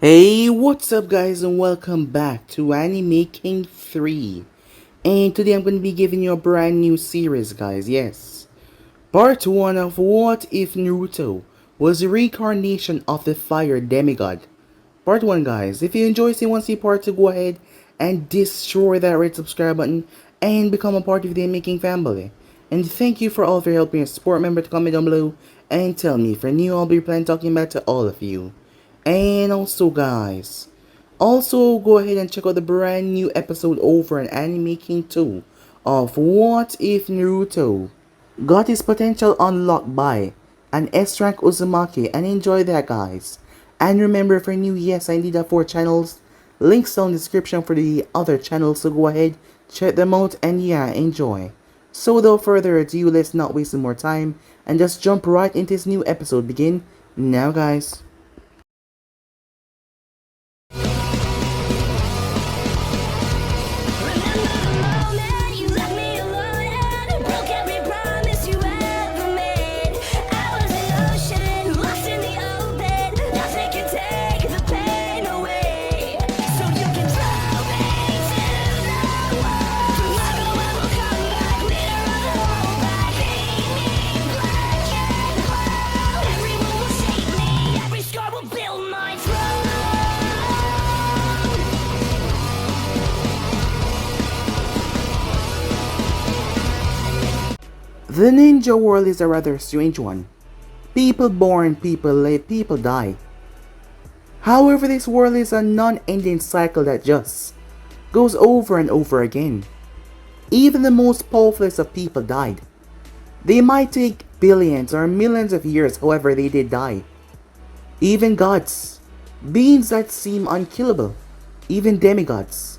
Hey, what's up guys and welcome back to Anime King 3. And today I'm going to be giving you a brand new series guys, yes. Part 1 of What If Naruto was the reincarnation of the fire demigod. Part 1 guys, if you enjoy seeing 1 see part 2, go ahead and destroy that red subscribe button and become a part of the Anime King family. And thank you for all of your help and support. Remember to comment down below and tell me if you're new, I'll be planning talking about to all of you. And also guys, go ahead and check out the brand new episode over on Anime King 2 of What If Naruto got his potential unlocked by an S-rank Uzumaki, and enjoy that guys. And remember, if you're new, yes, I did have 4 channels, links down in the description for the other channels, so go ahead, check them out, and yeah, enjoy. So without further ado, let's not waste more time and just jump right into this new episode. Begin now guys. The ninja world is a rather strange one. People born, people live, people die. However, this world is a non-ending cycle that just goes over and over again. Even the most powerful of people died. They might take billions or millions of years, however they did die. Even gods, beings that seem unkillable, even demigods.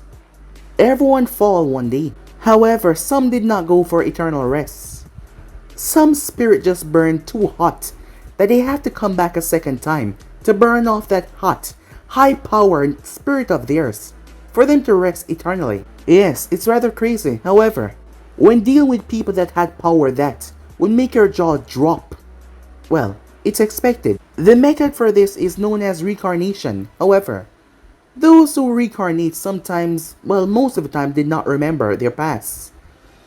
Everyone fall one day. However, some did not go for eternal rest. Some spirit just burned too hot that they have to come back a second time to burn off that hot, high-powered spirit of theirs for them to rest eternally. Yes, it's rather crazy. However, when dealing with people that had power that would make your jaw drop, well, it's expected. The method for this is known as reincarnation. However, those who reincarnate sometimes, well, most of the time did not remember their past.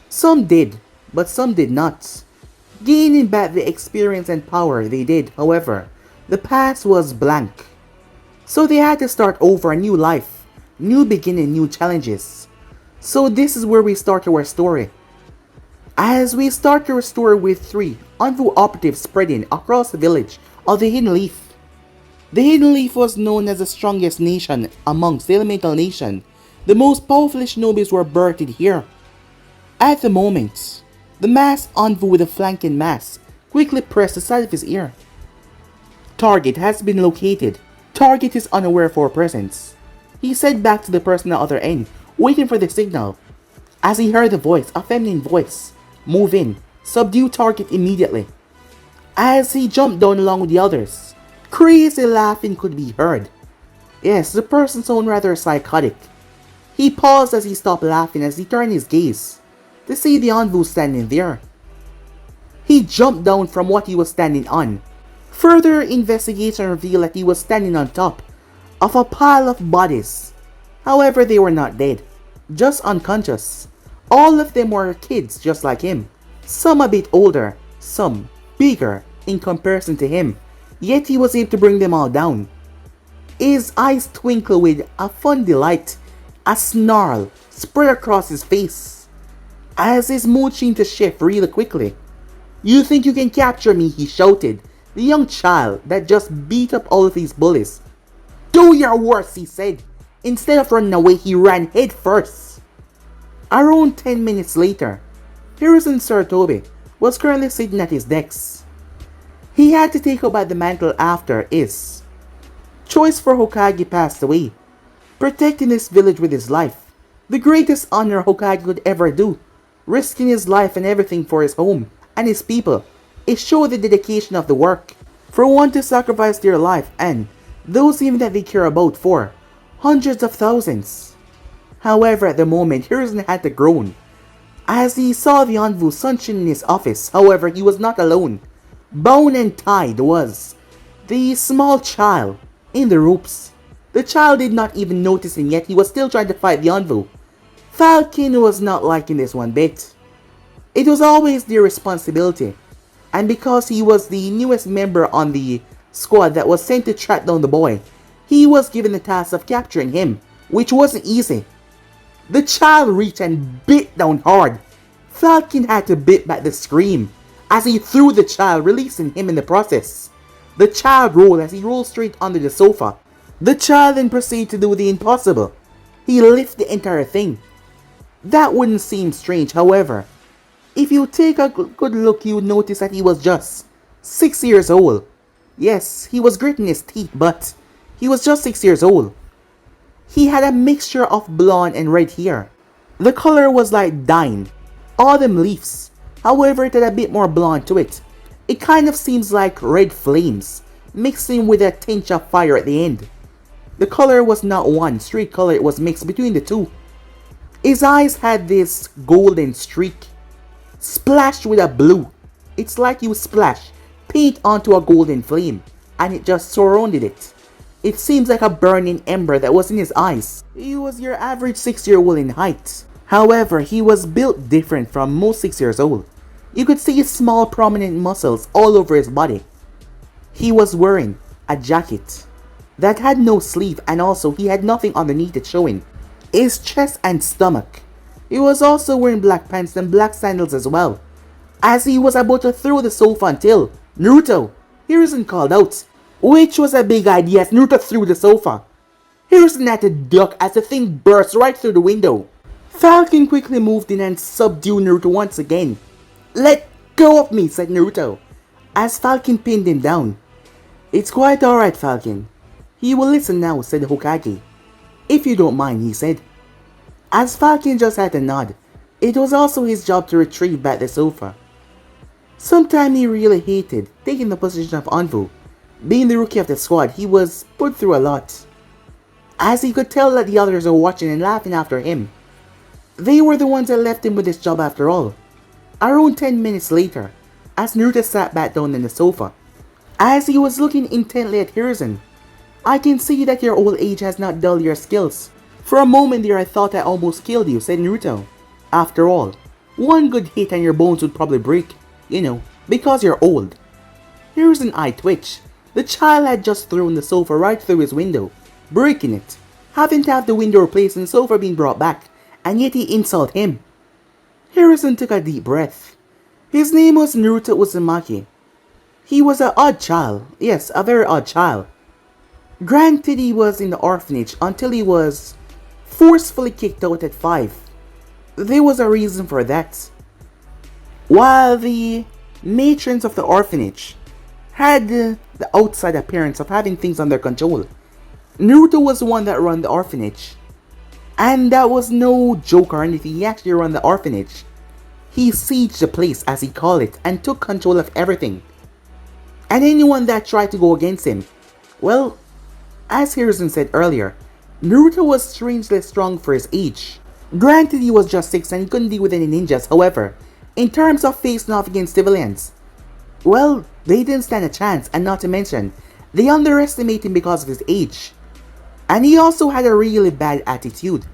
Some did, but some did not. Gaining back the experience and power they did, however, the past was blank. So they had to start over a new life, new beginning, new challenges. So this is where we start our story. As we start our story with 3 Anvu operatives spreading across the village of the Hidden Leaf. The Hidden Leaf was known as the strongest nation amongst the elemental nation. The most powerful shinobis were birthed here. At the moment, the masked Anvu with a flanking mask quickly pressed the side of his ear. Target has been located. Target is unaware of our presence. He said back to the person on the other end, waiting for the signal. As he heard a voice, a feminine voice, move in, subdue target immediately. As he jumped down along with the others, crazy laughing could be heard. Yes, the person sounded rather psychotic. He paused as he stopped laughing as he turned his gaze to see the Anvu standing there. He jumped down from what he was standing on. Further investigation revealed that he was standing on top of a pile of bodies. However, they were not dead, just unconscious. All of them were kids just like him. Some a bit older, some bigger in comparison to him. Yet he was able to bring them all down. His eyes twinkled with a fun delight. A snarl spread across his face as his mood seemed to shift really quickly. You think you can capture me, he shouted. The young child that just beat up all of these bullies. Do your worst, he said. Instead of running away, he ran head first. Around 10 minutes later, Hiruzen Sarutobi was currently sitting at his desk. He had to take up the mantle after his choice for Hokage passed away. Protecting this village with his life, the greatest honor Hokage could ever do. Risking his life and everything for his home and his people. It showed the dedication of the work. For one to sacrifice their life and those even that they care about for hundreds of thousands. However, at the moment, Hiruzen had to groan as he saw the Anvu sunshine in his office. However, he was not alone. Bound and tied was the small child in the ropes. The The child did not even notice him yet he was still trying to fight the Anvu. Falcon was not liking this one bit. It was always their responsibility, and because he was the newest member on the squad that was sent to track down the boy, he was given the task of capturing him, which wasn't easy. The child reached and bit down hard. Falcon had to bit back the scream as he threw the child, releasing him in the process. The child rolled as he rolled straight under the sofa. The child then proceeded to do the impossible. He lifted the entire thing. That wouldn't seem strange, however. If you take a good look, you would notice that he was just 6 years old. Yes, he was gritting his teeth, but he was just 6 years old. He had a mixture of blonde and red hair. The color was like dyeing. Autumn leaves. However, it had a bit more blonde to it. It kind of seems like red flames, mixing with a tinge of fire at the end. The color was not one straight color, it was mixed between the two. His eyes had this golden streak, splashed with a blue. It's like you splash paint onto a golden flame, and it just surrounded it. It seems like a burning ember that was in his eyes. He was your average 6-year-old in height. However, he was built different from most 6 years old. You could see small prominent muscles all over his body. He was wearing a jacket that had no sleeve, and also he had nothing underneath it showing his chest and stomach. He was also wearing black pants and black sandals as well. As he was about to throw the sofa until Naruto, Hiruzen called out, which was a big idea as Naruto threw the sofa. Hiruzen had to duck as the thing burst right through the window. Falcon quickly moved in and subdued Naruto once again. "Let go of me," said Naruto, as Falcon pinned him down. "It's quite alright, Falcon. He will listen now," said the Hokage. "If you don't mind," he said. As Falcon just had a nod, it was also his job to retrieve back the sofa. Sometimes he really hated taking the position of Anvu. Being the rookie of the squad, he was put through a lot, as he could tell that the others were watching and laughing after him. They were the ones that left him with this job after all. Around 10 minutes later, as Naruto sat back down on the sofa, as he was looking intently at Hiruzen, "I can see that your old age has not dulled your skills. For a moment there I thought I almost killed you," said Naruto. "After all, one good hit and your bones would probably break, because you're old." Hiruzen's eye twitched. The child had just thrown the sofa right through his window, breaking it, having to have the window replaced and the sofa being brought back, and yet he insulted him. Hiruzen took a deep breath. His name was Naruto Uzumaki. He was an odd child, yes, a very odd child. Granted, he was in the orphanage until he was forcefully kicked out at 5. There was a reason for that. While the matrons of the orphanage had the outside appearance of having things under control, Naruto was the one that ran the orphanage. And that was no joke or anything, he actually ran the orphanage. He sieged the place, as he called it, and took control of everything. And anyone that tried to go against him, well, as Hiruzen said earlier, Naruto was strangely strong for his age. Granted, he was just 6 and he couldn't deal with any ninjas, however, in terms of facing off against civilians, well, they didn't stand a chance, and not to mention, they underestimated him because of his age. And he also had a really bad attitude.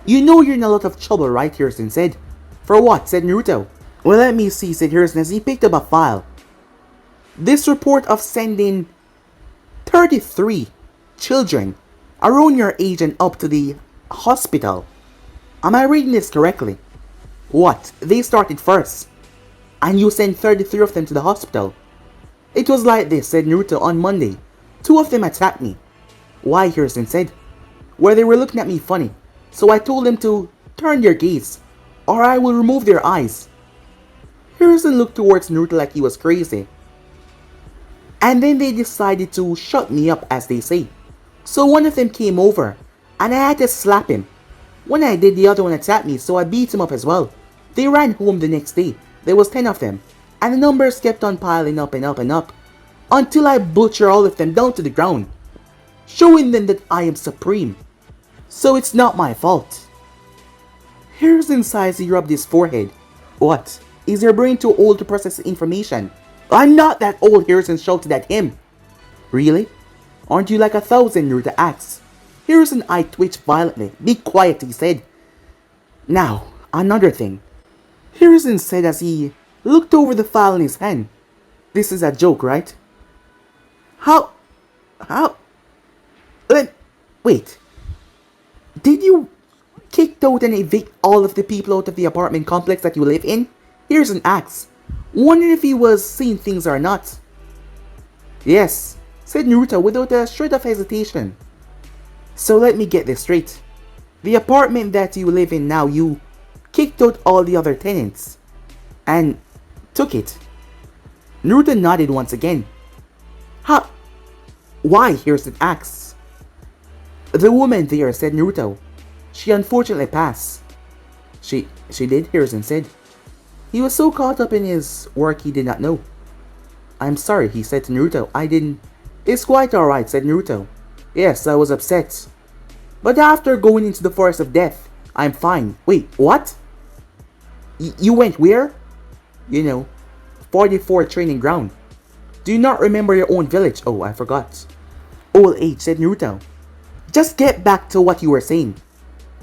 "You know you're in a lot of trouble, right?" Hiruzen said. "For what?" said Naruto. "Well, let me see," said Hiruzen as he picked up a file. "This report of sending 33 children around your age and up to the hospital. Am I reading this correctly?" "What? They started first, and you sent 33 of them to the hospital?" "It was like this," said Naruto. "On Monday, 2 of them attacked me." "Why?" Hiruzen said. "Well, they were looking at me funny, so I told them to turn their gaze, or I will remove their eyes." Hiruzen looked towards Naruto like he was crazy. "And then they decided to shut me up, as they say. So one of them came over, and I had to slap him. When I did, the other one attacked me, so I beat him up as well. They ran home the next day. There was 10 of them, and the numbers kept on piling up and up and up, until I butchered all of them down to the ground, showing them that I am supreme. So it's not my fault." Hiruzen sighs. He rubbed his forehead. "What? Is your brain too old to process information?" "I'm not that old," Hiruzen shouted at him. "Really? Aren't you like 1,000? Naruto asked. Hiruzen eye twitched violently. Be quiet, he said. Now, another thing. Hiruzen said as he looked over the file in his hand. This is a joke, right? How? Wait. Did you kick out and evict all of the people out of the apartment complex that you live in? Hiruzen asked, wondering if he was seeing things or not. Yes, said Naruto without a shred of hesitation. So let me get this straight. The apartment that you live in now, you kicked out all the other tenants and took it. Naruto nodded once again. How? Why? Hiruzen asked. The woman there, said Naruto. She unfortunately passed. She did, Hiruzen said. He was so caught up in his work he did not know. I'm sorry, he said to Naruto. I didn't. It's quite alright, said Naruto. Yes, I was upset. But after going into the forest of death, I'm fine. Wait, what? You went where? 44 training ground. Do you not remember your own village? Oh, I forgot. Old age, said Naruto. Just get back to what you were saying.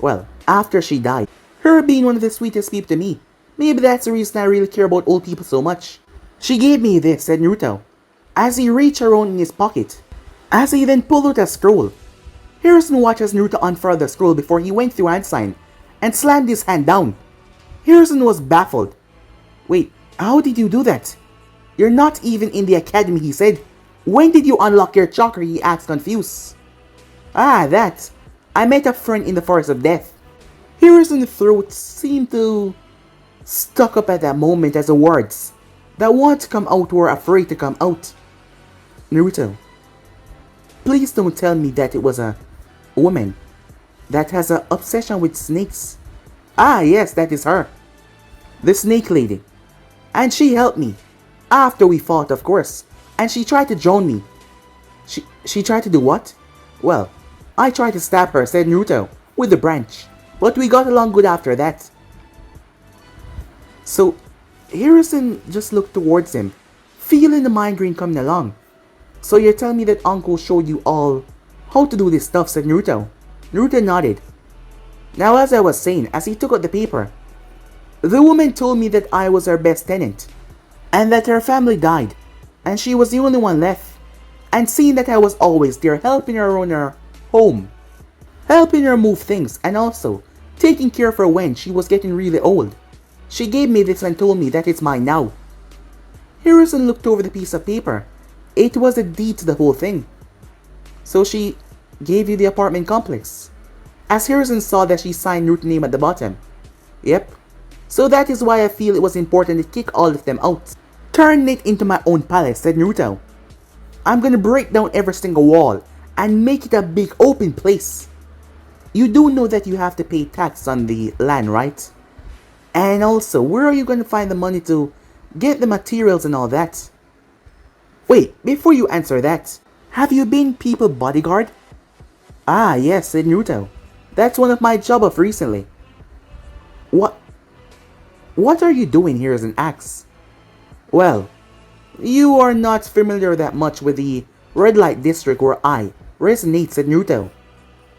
Well, after she died, her being one of the sweetest people to me, maybe that's the reason I really care about old people so much. She gave me this, said Naruto, as he reached around in his pocket, as he then pulled out a scroll. Hiruzen watched as Naruto unfurled the scroll before he went through hand sign and slammed his hand down. Hiruzen was baffled. Wait, how did you do that? You're not even in the academy, he said. When did you unlock your chakra? He asked, confused. Ah, that. I met a friend in the forest of death. Hiruzen's throat seemed to stuck up at that moment as the words that want to come out were afraid to come out. Naruto, please don't tell me that it was a woman that has an obsession with snakes. Ah, yes, that is her. The snake lady. And she helped me. After we fought, of course. And she tried to drown me. She tried to do what? Well, I tried to stab her, said Naruto, with the branch. But we got along good after that. So, Hiruzen just looked towards him, feeling the migraine coming along. So you're telling me that Uncle showed you all how to do this stuff, said Naruto. Naruto nodded. Now as I was saying, as he took out the paper, the woman told me that I was her best tenant, and that her family died, and she was the only one left, and seeing that I was always there helping her own her home, helping her move things, and also taking care of her when she was getting really old. She gave me this and told me that it's mine now. Hiruzen looked over the piece of paper. It was a deed to the whole thing. So she gave you the apartment complex. As Hiruzen saw that she signed Naruto's name at the bottom. Yep. So that is why I feel it was important to kick all of them out. Turn it into my own palace, said Naruto. I'm gonna break down every single wall and make it a big open place. You do know that you have to pay tax on the land, right? And also, where are you going to find the money to get the materials and all that? Wait, before you answer that, have you been people bodyguard? Ah, yes, said Naruto. That's one of my job of recently. What are you doing here as an axe? Well, you are not familiar that much with the red light district where I resonate, said Naruto.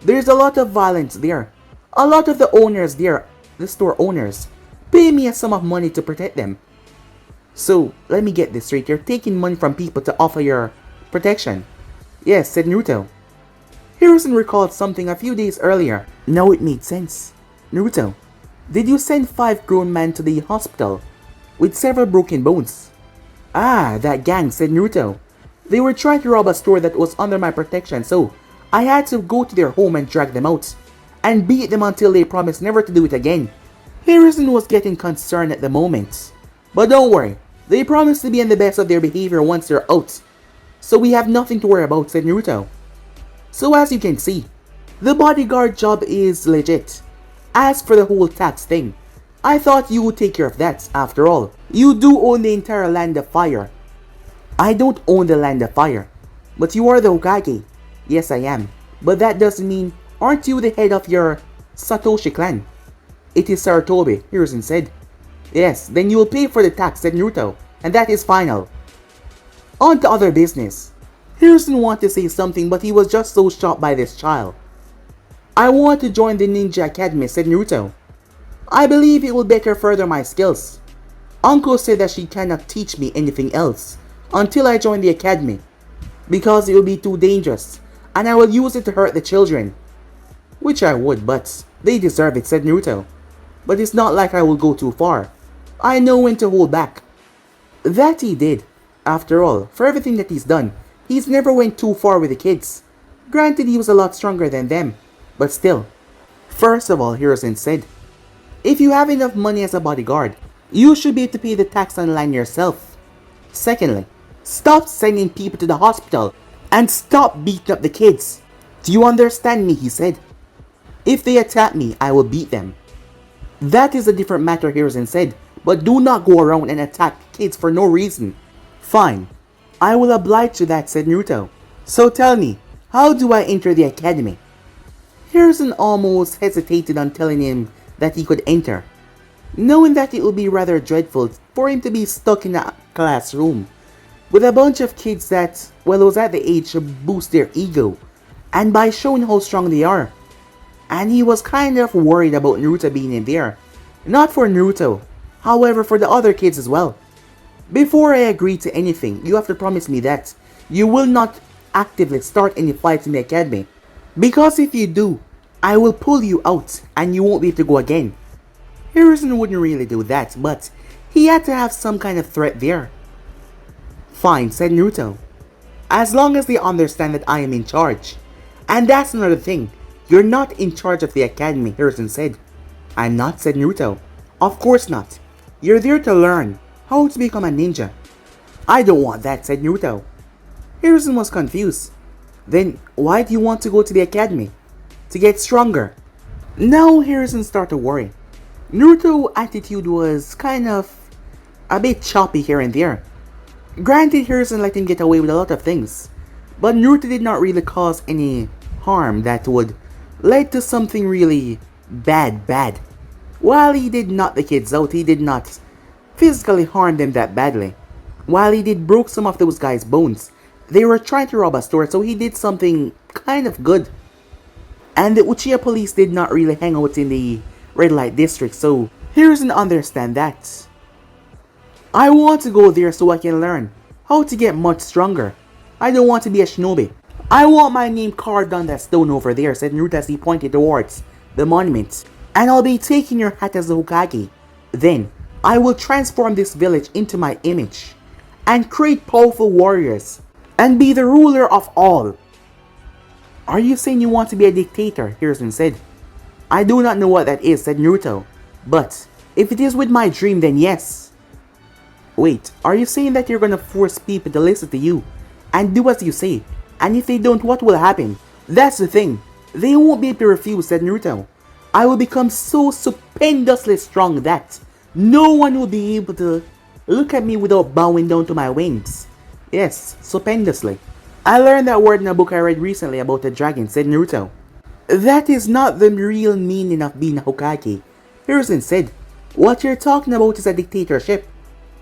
There's a lot of violence there. A lot of the owners there, the store owners, pay me a sum of money to protect them. So, let me get this straight. You're taking money from people to offer your protection. Yes, said Naruto. Hiruzen recalled something a few days earlier. Now it made sense. Naruto, did you send 5 grown men to the hospital with several broken bones? Ah, that gang, said Naruto. They were trying to rob a store that was under my protection, so I had to go to their home and drag them out and beat them until they promised never to do it again. Hiruzen was getting concerned at the moment. But don't worry, they promised to be in the best of their behavior once they're out. So we have nothing to worry about, said Naruto. So as you can see, the bodyguard job is legit. As for the whole tax thing, I thought you would take care of that. After all, you do own the entire land of fire. I don't own the land of fire, but you are the Hokage. Yes, I am. But that doesn't mean, aren't you the head of your Satoshi clan? It is Sarutobi, Hiruzen said. Yes, then you will pay for the tax, said Naruto, and that is final. On to other business. Hiruzen wanted to say something, but he was just so shocked by this child. I want to join the Ninja Academy, said Naruto. I believe it will better further my skills. Uncle said that she cannot teach me anything else until I join the academy, because it will be too dangerous, and I will use it to hurt the children. Which I would, but they deserve it, said Naruto. But it's not like I will go too far. I know when to hold back. That he did. After all, for everything that he's done, he's never went too far with the kids. Granted, he was a lot stronger than them, but still. First of all, Hiruzen said, if you have enough money as a bodyguard, you should be able to pay the tax on land yourself. Secondly, stop sending people to the hospital and stop beating up the kids. Do you understand me? He said. If they attack me, I will beat them. That is a different matter, Hiruzen said, but do not go around and attack kids for no reason. Fine, I will oblige to that, said Naruto. So tell me, how do I enter the academy? Hiruzen almost hesitated on telling him that he could enter, knowing that it would be rather dreadful for him to be stuck in a classroom with a bunch of kids that, well, was at the age to boost their ego, and by showing how strong they are. And he was kind of worried about Naruto being in there. Not for Naruto, however for the other kids as well. Before I agree to anything, you have to promise me that you will not actively start any fights in the academy. Because if you do, I will pull you out and you won't be able to go again. Hiruzen wouldn't really do that, but he had to have some kind of threat there. Fine, said Naruto. As long as they understand that I am in charge. And that's another thing. You're not in charge of the academy, Hiruzen said. I'm not, said Naruto. Of course not. You're there to learn how to become a ninja. I don't want that, said Naruto. Hiruzen was confused. Then why do you want to go to the academy? To get stronger. Now Hiruzen started to worry. Naruto's attitude was kind of a bit choppy here and there. Granted, Hiruzen let him get away with a lot of things, but Naruto did not really cause any harm that would lead to something really bad. While he did knock the kids out, he did not physically harm them that badly. While he did broke some of those guys' bones, they were trying to rob a store, so he did something kind of good. And the Uchiha police did not really hang out in the red light district, so Hiruzen understand that. I want to go there so I can learn how to get much stronger. I don't want to be a shinobi. I want my name carved on that stone over there, said Naruto as he pointed towards the monument. And I'll be taking your hat as a Hokage. Then, I will transform this village into my image and create powerful warriors and be the ruler of all. Are you saying you want to be a dictator? Hiruzen said. I do not know what that is, said Naruto. But, if it is with my dream, then yes. Wait, are you saying that you're gonna force people to listen to you and do as you say? And if they don't, what will happen? That's the thing. They won't be able to refuse, said Naruto. I will become so stupendously strong that no one will be able to look at me without bowing down to my wings. Yes, stupendously. I learned that word in a book I read recently about a dragon, said Naruto. That is not the real meaning of being a Hokage. Hiruzen said, what you're talking about is a dictatorship.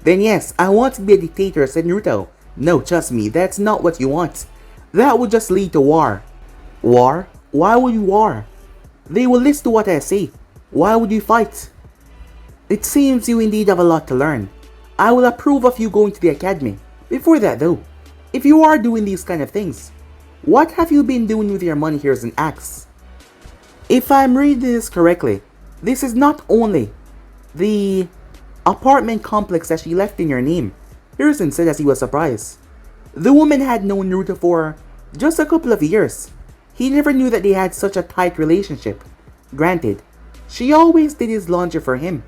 Then yes, I want to be a dictator, said Naruto. No, trust me, that's not what you want. That would just lead to war. War? Why would you war? They will listen to what I say. Why would you fight? It seems you indeed have a lot to learn. I will approve of you going to the academy. Before that though, if you are doing these kind of things, what have you been doing with your money? Hiruzen asks. If I'm reading this correctly, this is not only the apartment complex that she left in your name, Hiruzen said as he was surprised. The woman had known Naruto for just a couple of years. He never knew that they had such a tight relationship. Granted, she always did his laundry for him,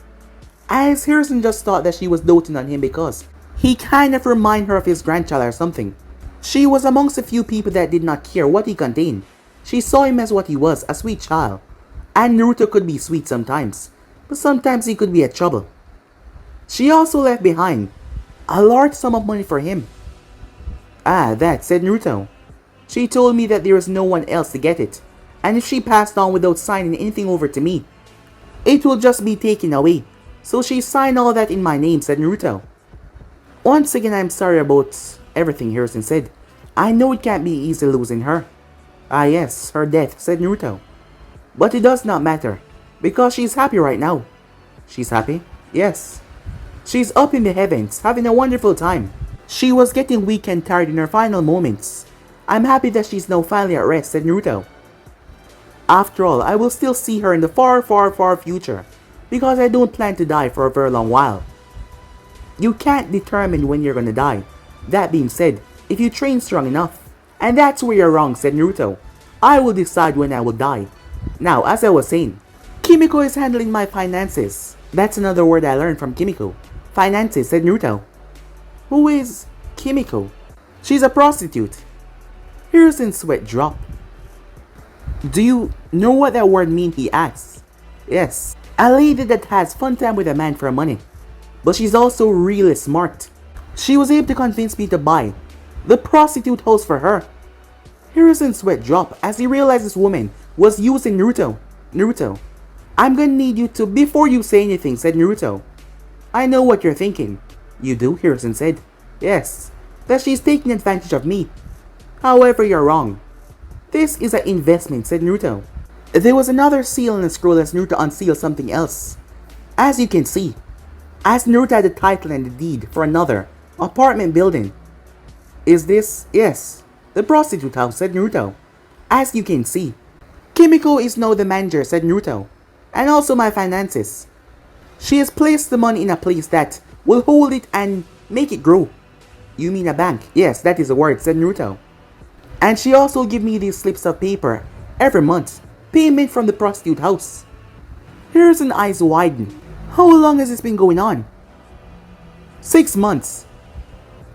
as Hiruzen just thought that she was doting on him because he kind of reminded her of his grandchild or something. She was amongst a few people that did not care what he contained. She saw him as what he was, a sweet child. And Naruto could be sweet sometimes, but sometimes he could be a trouble. She also left behind a large sum of money for him. Ah, that, said Naruto. She told me that there was no one else to get it, and if she passed on without signing anything over to me, it will just be taken away. So she signed all that in my name, said Naruto. Once again, I'm sorry about everything, Hiruzen said. I know it can't be easy losing her. Ah yes, her death, said Naruto. But it does not matter, because she's happy right now. She's happy? Yes. She's up in the heavens, having a wonderful time. She was getting weak and tired in her final moments. I'm happy that she's now finally at rest, said Naruto. After all, I will still see her in the far, far, far future, because I don't plan to die for a very long while. You can't determine when you're gonna die. That being said, if you train strong enough, and that's where you're wrong, said Naruto. I will decide when I will die. Now, as I was saying, Kimiko is handling my finances. That's another word I learned from Kimiko. Finances, said Naruto. Who is Kimiko? She's a prostitute. Hiruzen's sweat dropped. Do you know what that word means? He asks. Yes, a lady that has fun time with a man for money. But she's also really smart. She was able to convince me to buy the prostitute house for her. Hiruzen's sweat dropped as he realized this woman was using Naruto. Naruto, I'm gonna need you to, before you say anything, said Naruto. I know what you're thinking. You do? Hiruzen said. Yes, that she's taking advantage of me. However, you're wrong. This is an investment, said Naruto. There was another seal on the scroll as Naruto unsealed something else. As you can see, as Naruto had the title and the deed for another apartment building. Is this? Yes, the prostitute house, said Naruto. As you can see, Kimiko is now the manager, said Naruto, and also my finances. She has placed the money in a place that will hold it and make it grow. You mean a bank? Yes, that is the word, said Naruto. And she also give me these slips of paper every month, payment from the prostitute house. Hiruzen's eyes widen. How long has this been going on? 6 months.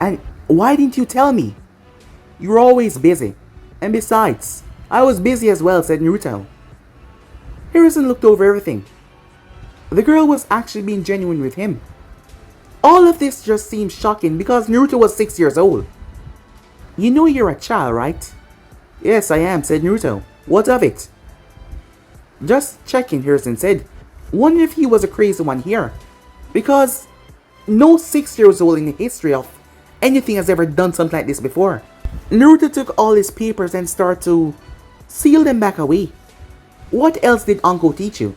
And why didn't you tell me? You were always busy. And besides, I was busy as well, said Naruto. Hiruzen looked over everything. The girl was actually being genuine with him. All of this just seemed shocking because Naruto was 6 years old. You know you're a child, right? Yes, I am, said Naruto. What of it? Just checking, Hiruzen said. Wonder if he was a crazy one here. Because no 6-year-old in the history of anything has ever done something like this before. Naruto took all his papers and started to seal them back away. What else did Uncle teach you?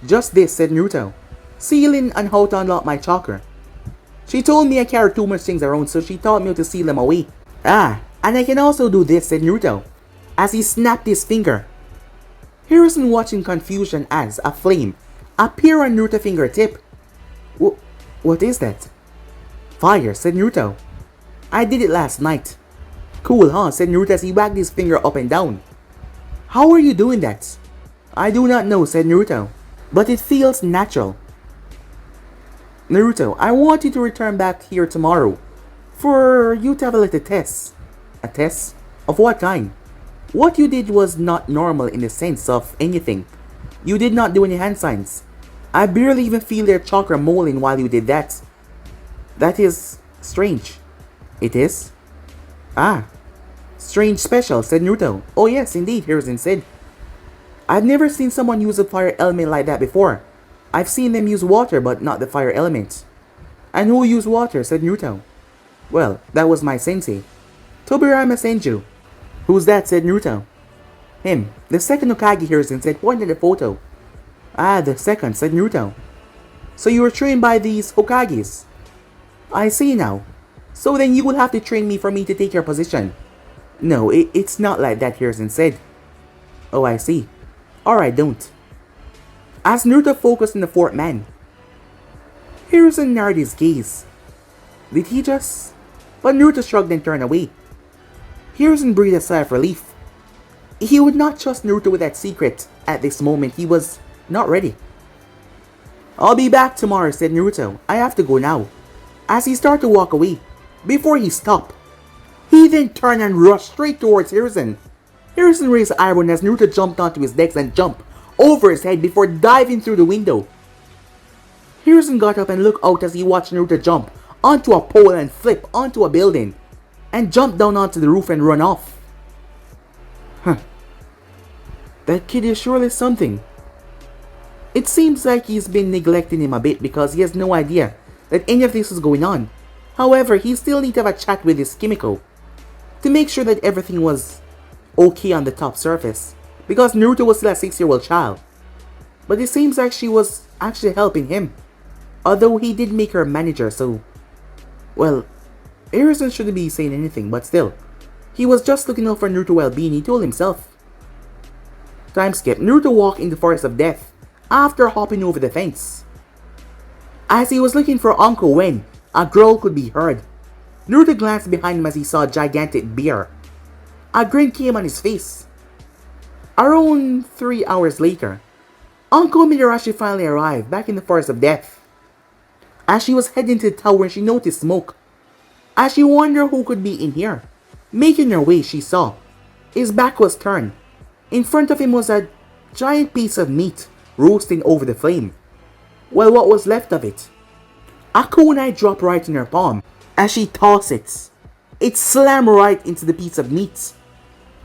Just this, said Naruto. Sealing and how to unlock my chakra. She told me I carry too much things around, so she taught me how to seal them away. Ah, and I can also do this, said Naruto, as he snapped his finger. Hiruzen watched in confusion as a flame appeared on Naruto's fingertip. What is that? Fire, said Naruto. I did it last night. Cool, huh, said Naruto as he wagged his finger up and down. How are you doing that? I do not know, said Naruto, but it feels natural. Naruto, I want you to return back here tomorrow for you to have a little test. A test? Of what kind? What you did was not normal in the sense of anything. You did not do any hand signs. I barely even feel their chakra molding while you did that. That is strange. It is? Ah. Strange special, said Naruto. Oh yes, indeed, Hiruzen said. I've never seen someone use a fire element like that before. I've seen them use water, but not the fire element. And who used water, said Naruto. Well, that was my sensei, Tobirama Senju. Who's that, said Naruto. Him, the second Hokage, Hiruzen said, pointing at the photo. Ah, the second, said Naruto. So you were trained by these Hokages? I see now. So then you will have to train me for me to take your position. No, it's not like that, Hiruzen said. Oh, I see. Alright, don't. As Naruto focused on the fourth man, Hiruzen narrowed his gaze. Did he just... But Naruto shrugged and turned away. Hiruzen breathed a sigh of relief. He would not trust Naruto with that secret at this moment. He was not ready. I'll be back tomorrow, said Naruto. I have to go now. As he started to walk away, before he stopped, he then turned and rushed straight towards Hiruzen. Hiruzen raised an eyebrow as Naruto jumped onto his legs and jumped over his head before diving through the window. Hiruzen got up and looked out as he watched Naruto jump onto a pole and flip onto a building, and jump down onto the roof and run off. Huh. That kid is surely something. It seems like he's been neglecting him a bit because he has no idea that any of this is going on. However, he still needs to have a chat with his Kimiko. to make sure that everything was okay on the top surface, because Naruto was still a 6-year-old child. But it seems like she was actually helping him, although he did make her manager, so... Well, Harrison shouldn't be saying anything, but still. He was just looking out for Naruto's well-being, he told himself. Time skip. Naruto walked in the forest of death after hopping over the fence. As he was looking for Uncle when a growl could be heard, Naruto glanced behind him as he saw a gigantic bear. A grin came on his face. Around 3 hours later, Uncle Midarashi finally arrived back in the forest of death. As she was heading to the tower, she noticed smoke. As she wondered who could be in here, making her way, she saw his back was turned. In front of him was a giant piece of meat roasting over the flame. Well, what was left of it? A kunai dropped right in her palm. As she tossed it, it slammed right into the piece of meat.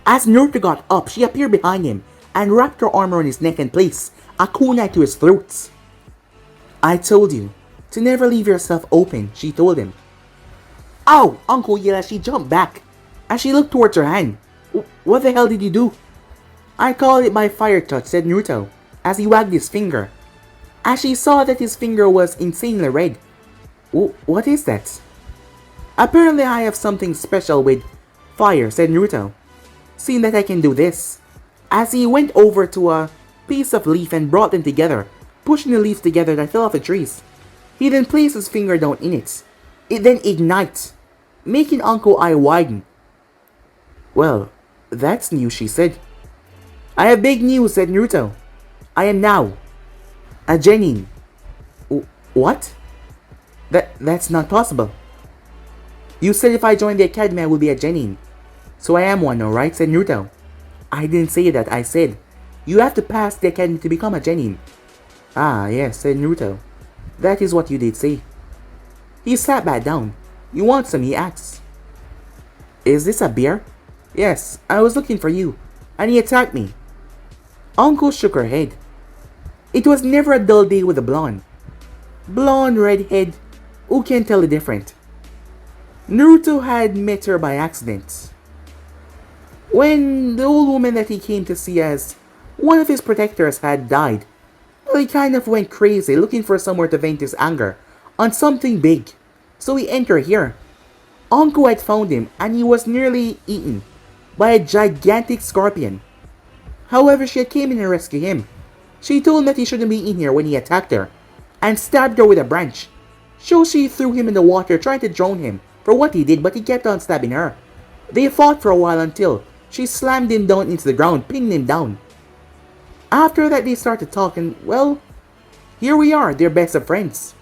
As Naruto got up, she appeared behind him and wrapped her arm around his neck and placed a kunai to his throat. I told you to never leave yourself open, she told him. Ow! Uncle yelled as she jumped back. As she looked towards her hand. What the hell did you do? I call it my fire touch, said Naruto, as he wagged his finger. As she saw that his finger was insanely red. What is that? Apparently I have something special with fire, said Naruto. Seeing that I can do this. As he went over to a piece of leaf and brought them together, pushing the leaves together that fell off the trees. He then placed his finger down in it. It then ignites, making Uncle eye widen. Well, that's new, she said. I have big news, said Naruto. I am now a genin. What? That's not possible. You said if I join the academy I will be a genin. So I am one now, right? Said Naruto. I didn't say that, I said you have to pass the academy to become a genin. Ah, yes, said Naruto. That is what you did say. He sat back down. You want some, he asked. Is this a bear? Yes, I was looking for you, and he attacked me. Uncle shook her head. It was never a dull day with a blonde. Blonde, redhead, who can tell the difference? Naruto had met her by accident. When the old woman that he came to see as one of his protectors had died, well, he kind of went crazy looking for somewhere to vent his anger on something big. So he entered here. Uncle had found him and he was nearly eaten by a gigantic scorpion. However, she had came in and rescued him. She told him that he shouldn't be in here when he attacked her and stabbed her with a branch. So she threw him in the water trying to drown him for what he did, but he kept on stabbing her. They fought for a while until she slammed him down into the ground, pinning him down. After that they started talking. Well, here we are, they're best of friends.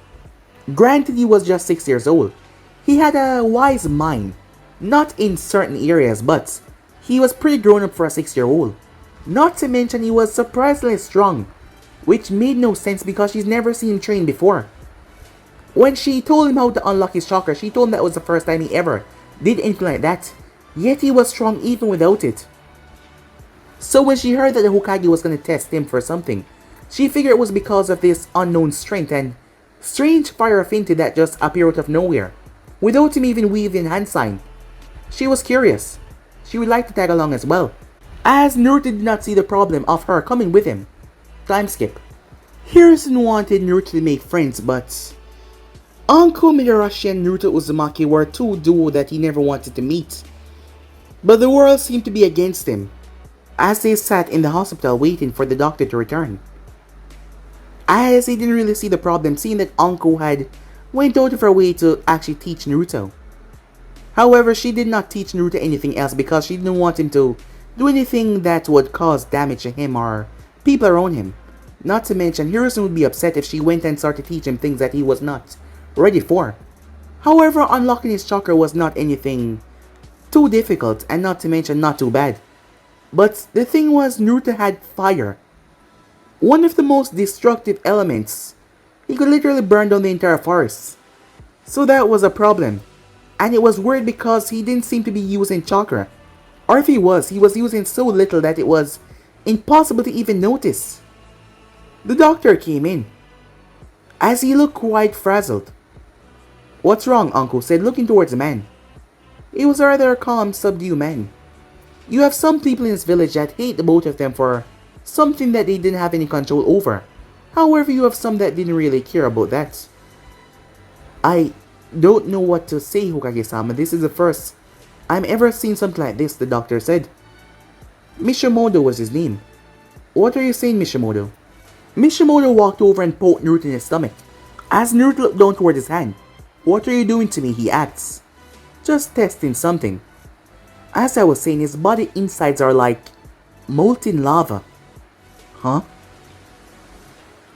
Granted, he was just 6 years old. He had a wise mind, not in certain areas, but he was pretty grown up for a 6-year-old. Not to mention he was surprisingly strong, which made no sense because she's never seen him train before. When she told him how to unlock his chakra, she told him that was the first time he ever did anything like that, yet he was strong even without it. So when she heard that the Hokage was going to test him for something, she figured it was because of this unknown strength and strange fire affinity that just appeared out of nowhere, without him even weaving hand sign. She was curious. She would like to tag along as well, as Naruto did not see the problem of her coming with him. Time skip. Harrison wanted Naruto to make friends, but Uncle Midarashi and Naruto Uzumaki were two duo that he never wanted to meet. But the world seemed to be against him, as they sat in the hospital waiting for the doctor to return. As he didn't really see the problem, seeing that Uncle had went out of her way to actually teach Naruto. However, she did not teach Naruto anything else because she didn't want him to do anything that would cause damage to him or people around him. Not to mention, Harrison would be upset if she went and started teaching him things that he was not ready for. However, unlocking his chakra was not anything too difficult, and not to mention not too bad. But the thing was, Naruto had fire. One of the most destructive elements. He could literally burn down the entire forest. So that was a problem. And it was weird because he didn't seem to be using chakra. Or if he was using so little that it was impossible to even notice. The doctor came in, as he looked quite frazzled. What's wrong, Uncle? Said, looking towards the man. He was a rather calm, subdued man. You have some people in this village that hate the both of them for something that they didn't have any control over. However, you have some that didn't really care about that. I don't know what to say, Hokage-sama. This is the first I'm ever seen something like this, the doctor said. Mishimoto was his name. What are you saying, Mishimoto? Mishimoto walked over and poked Naruto in his stomach. As Naruto looked down toward his hand, "What are you doing to me?" he asks. "Just testing something." As I was saying, his body insides are like molten lava. Huh?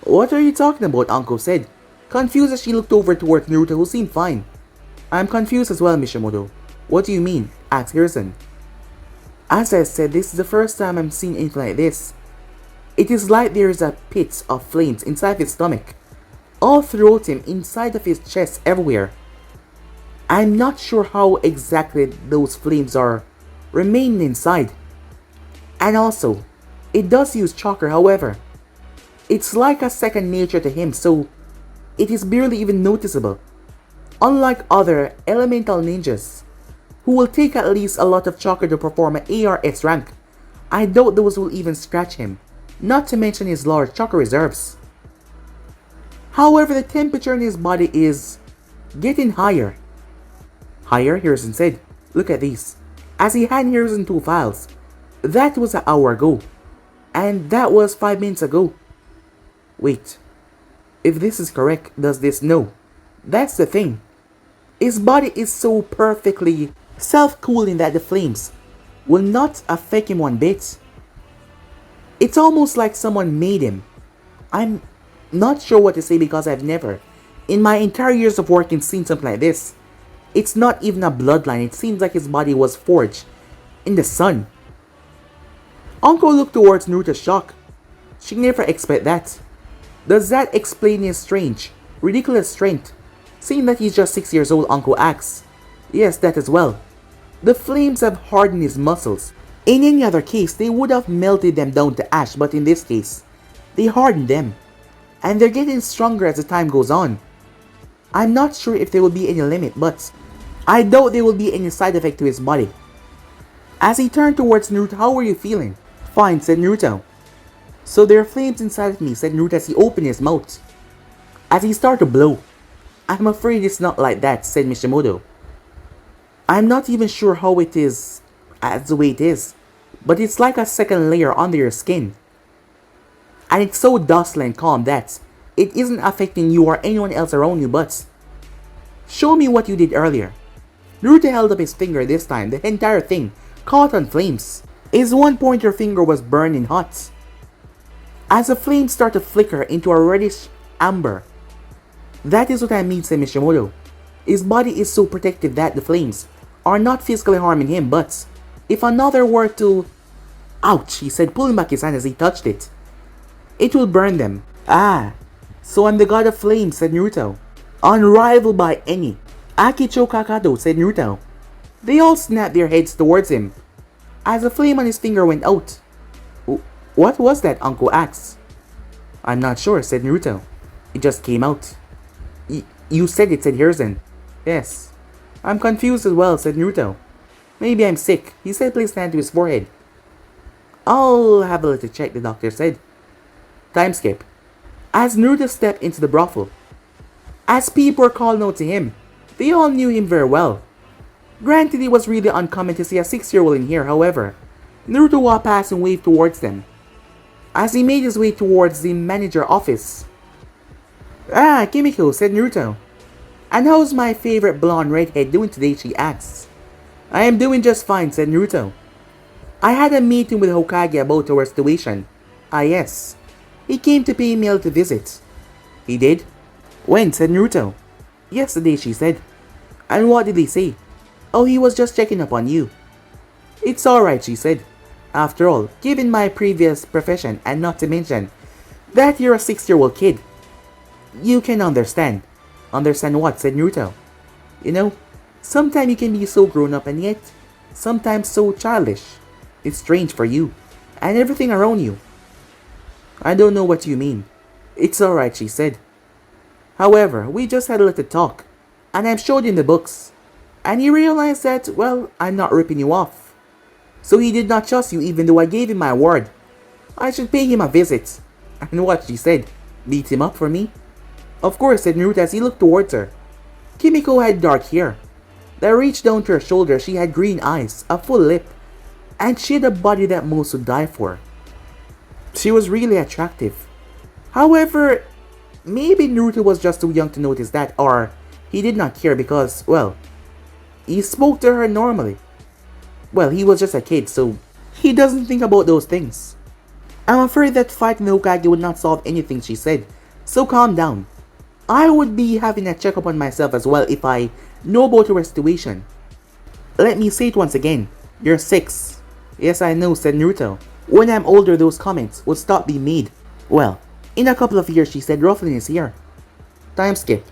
What are you talking about? Anko said, confused as she looked over towards Naruto, who seemed fine. I'm confused as well, Mishimoto. What do you mean? Asked Hiruzen. As I said, this is the first time I'm seeing anything like this. It is like there is a pit of flames inside his stomach, all throughout him, inside of his chest, everywhere. I'm not sure how exactly those flames are remaining inside. And also, it does use chakra, however. It's like a second nature to him, so it is barely even noticeable. Unlike other elemental ninjas, who will take at least a lot of chakra to perform an ARS rank, I doubt those will even scratch him, not to mention his large chakra reserves. However, the temperature in his body is getting higher. Higher, Hiruzen said. Look at these. As he handed Hiruzen 2 files. That was an hour ago. And that was 5 minutes ago. Wait. If this is correct, does this know? That's the thing. His body is so perfectly self-cooling that the flames will not affect him one bit. It's almost like someone made him. I'm not sure what to say because I've never, in my entire years of working, seen something like this. It's not even a bloodline. It seems like his body was forged in the sun. Anko looked towards Naruto's shock. She never expected that. Does that explain his strange, ridiculous strength? Seeing that he's just 6 years old, Anko asks. Yes, that as well. The flames have hardened his muscles. In any other case, they would have melted them down to ash, but in this case, they hardened them. And they're getting stronger as the time goes on. I'm not sure if there will be any limit, but I doubt there will be any side effect to his body. As he turned towards Naruto, how are you feeling? Fine, said Naruto. So there are flames inside of me, said Naruto as he opened his mouth. As he started to blow. I'm afraid it's not like that, said Mishimoto. I'm not even sure how it is as the way it is, but it's like a second layer under your skin. And it's so docile and calm that it isn't affecting you or anyone else around you, but show me what you did earlier. Naruto held up his finger. This time, the entire thing caught on flames. His one pointer finger was burning hot. As the flames started to flicker into a reddish amber. That is what I mean, said Mishimoto. His body is so protective that the flames are not physically harming him, but if another were to... Ouch, he said, pulling back his hand as he touched it. It will burn them. Ah, so I'm the god of flames, said Naruto. Unrivaled by any. Akicho Kakato, said Naruto. They all snapped their heads towards him as a flame on his finger went out. What was that? Uncle asked. I'm not sure, said Naruto. It just came out. You said it, said Hiruzen. Yes. I'm confused as well, said Naruto. Maybe I'm sick. He said, placed hand to his forehead. I'll have a little check, the doctor said. Time skip. As Naruto stepped into the brothel, as people were calling out to him, they all knew him very well. Granted, it was really uncommon to see a 6-year-old in here, however, Naruto walked past and waved towards them. As he made his way towards the manager's office. Ah, Kimiko, said Naruto. And how's my favorite blonde redhead doing today, she asked. I am doing just fine, said Naruto. I had a meeting with Hokage about our situation. Ah yes. He came to pay me a little visit. He did? When, said Naruto. Yesterday, she said. And what did he say? Oh, he was just checking up on you. It's alright, she said. After all, given my previous profession, and not to mention that you're a 6-year-old kid, you can understand. Understand what? Said Naruto. You know, sometimes you can be so grown up and yet sometimes so childish. It's strange for you and everything around you. I don't know what you mean. It's alright, she said. However, we just had a little talk, and I've showed you in the books. And he realized that, well, I'm not ripping you off. So he did not trust you even though I gave him my word. I should pay him a visit. And what she said, beat him up for me? Of course, said Naruto as he looked towards her. Kimiko had dark hair that reached down to her shoulder. She had green eyes, a full lip, and she had a body that most would die for. She was really attractive. However, maybe Naruto was just too young to notice that, or he did not care because, well, he spoke to her normally. Well, he was just a kid, so he doesn't think about those things. I'm afraid that fighting the Hokage would not solve anything, she said, so calm down. I would be having a checkup on myself as well if I know about your situation. Let me say it once again, you're 6. Yes, I know, said Naruto. When I'm older, those comments would stop being made. Well, in a couple of years, she said, ruffling his hair. Time skip.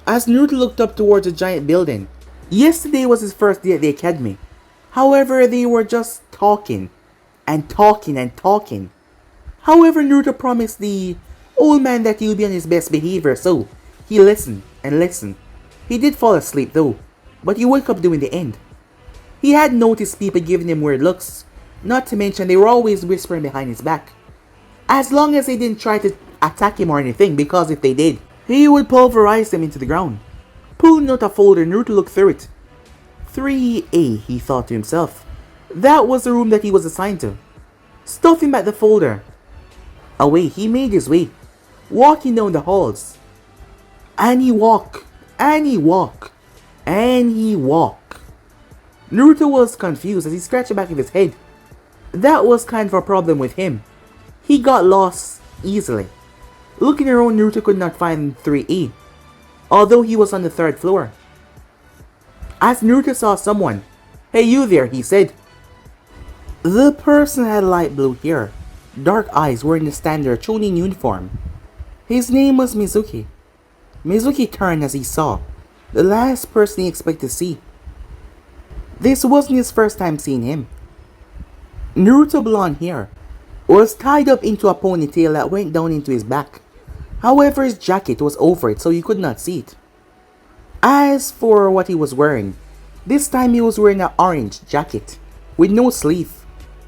As Naruto looked up towards a giant building, yesterday was his first day at the academy. However, they were just talking and talking and talking. However, Naruto promised the old man that he would be on his best behavior, so he listened and listened. He did fall asleep though, but he woke up during the end. He had noticed people giving him weird looks, not to mention they were always whispering behind his back. As long as they didn't try to attack him or anything, because if they did, he would pulverize them into the ground. Pulling out a folder, Naruto looked through it. 3A, he thought to himself. That was the room that he was assigned to. Stuffing back the folder away, he made his way, walking down the halls. And he walked, and he walked, and he walked. Naruto was confused as he scratched the back of his head. That was kind of a problem with him. He got lost easily. Looking around, Naruto could not find 3A, although he was on the 3rd floor. As Naruto saw someone, "Hey you there," he said. The person had light blue hair, dark eyes, wearing the standard Chunin uniform. His name was Mizuki. Mizuki turned as he saw the last person he expected to see. This wasn't his first time seeing him. Naruto's blonde hair was tied up into a ponytail that went down into his back. However, his jacket was over it, so you could not see it. As for what he was wearing, this time he was wearing an orange jacket with no sleeve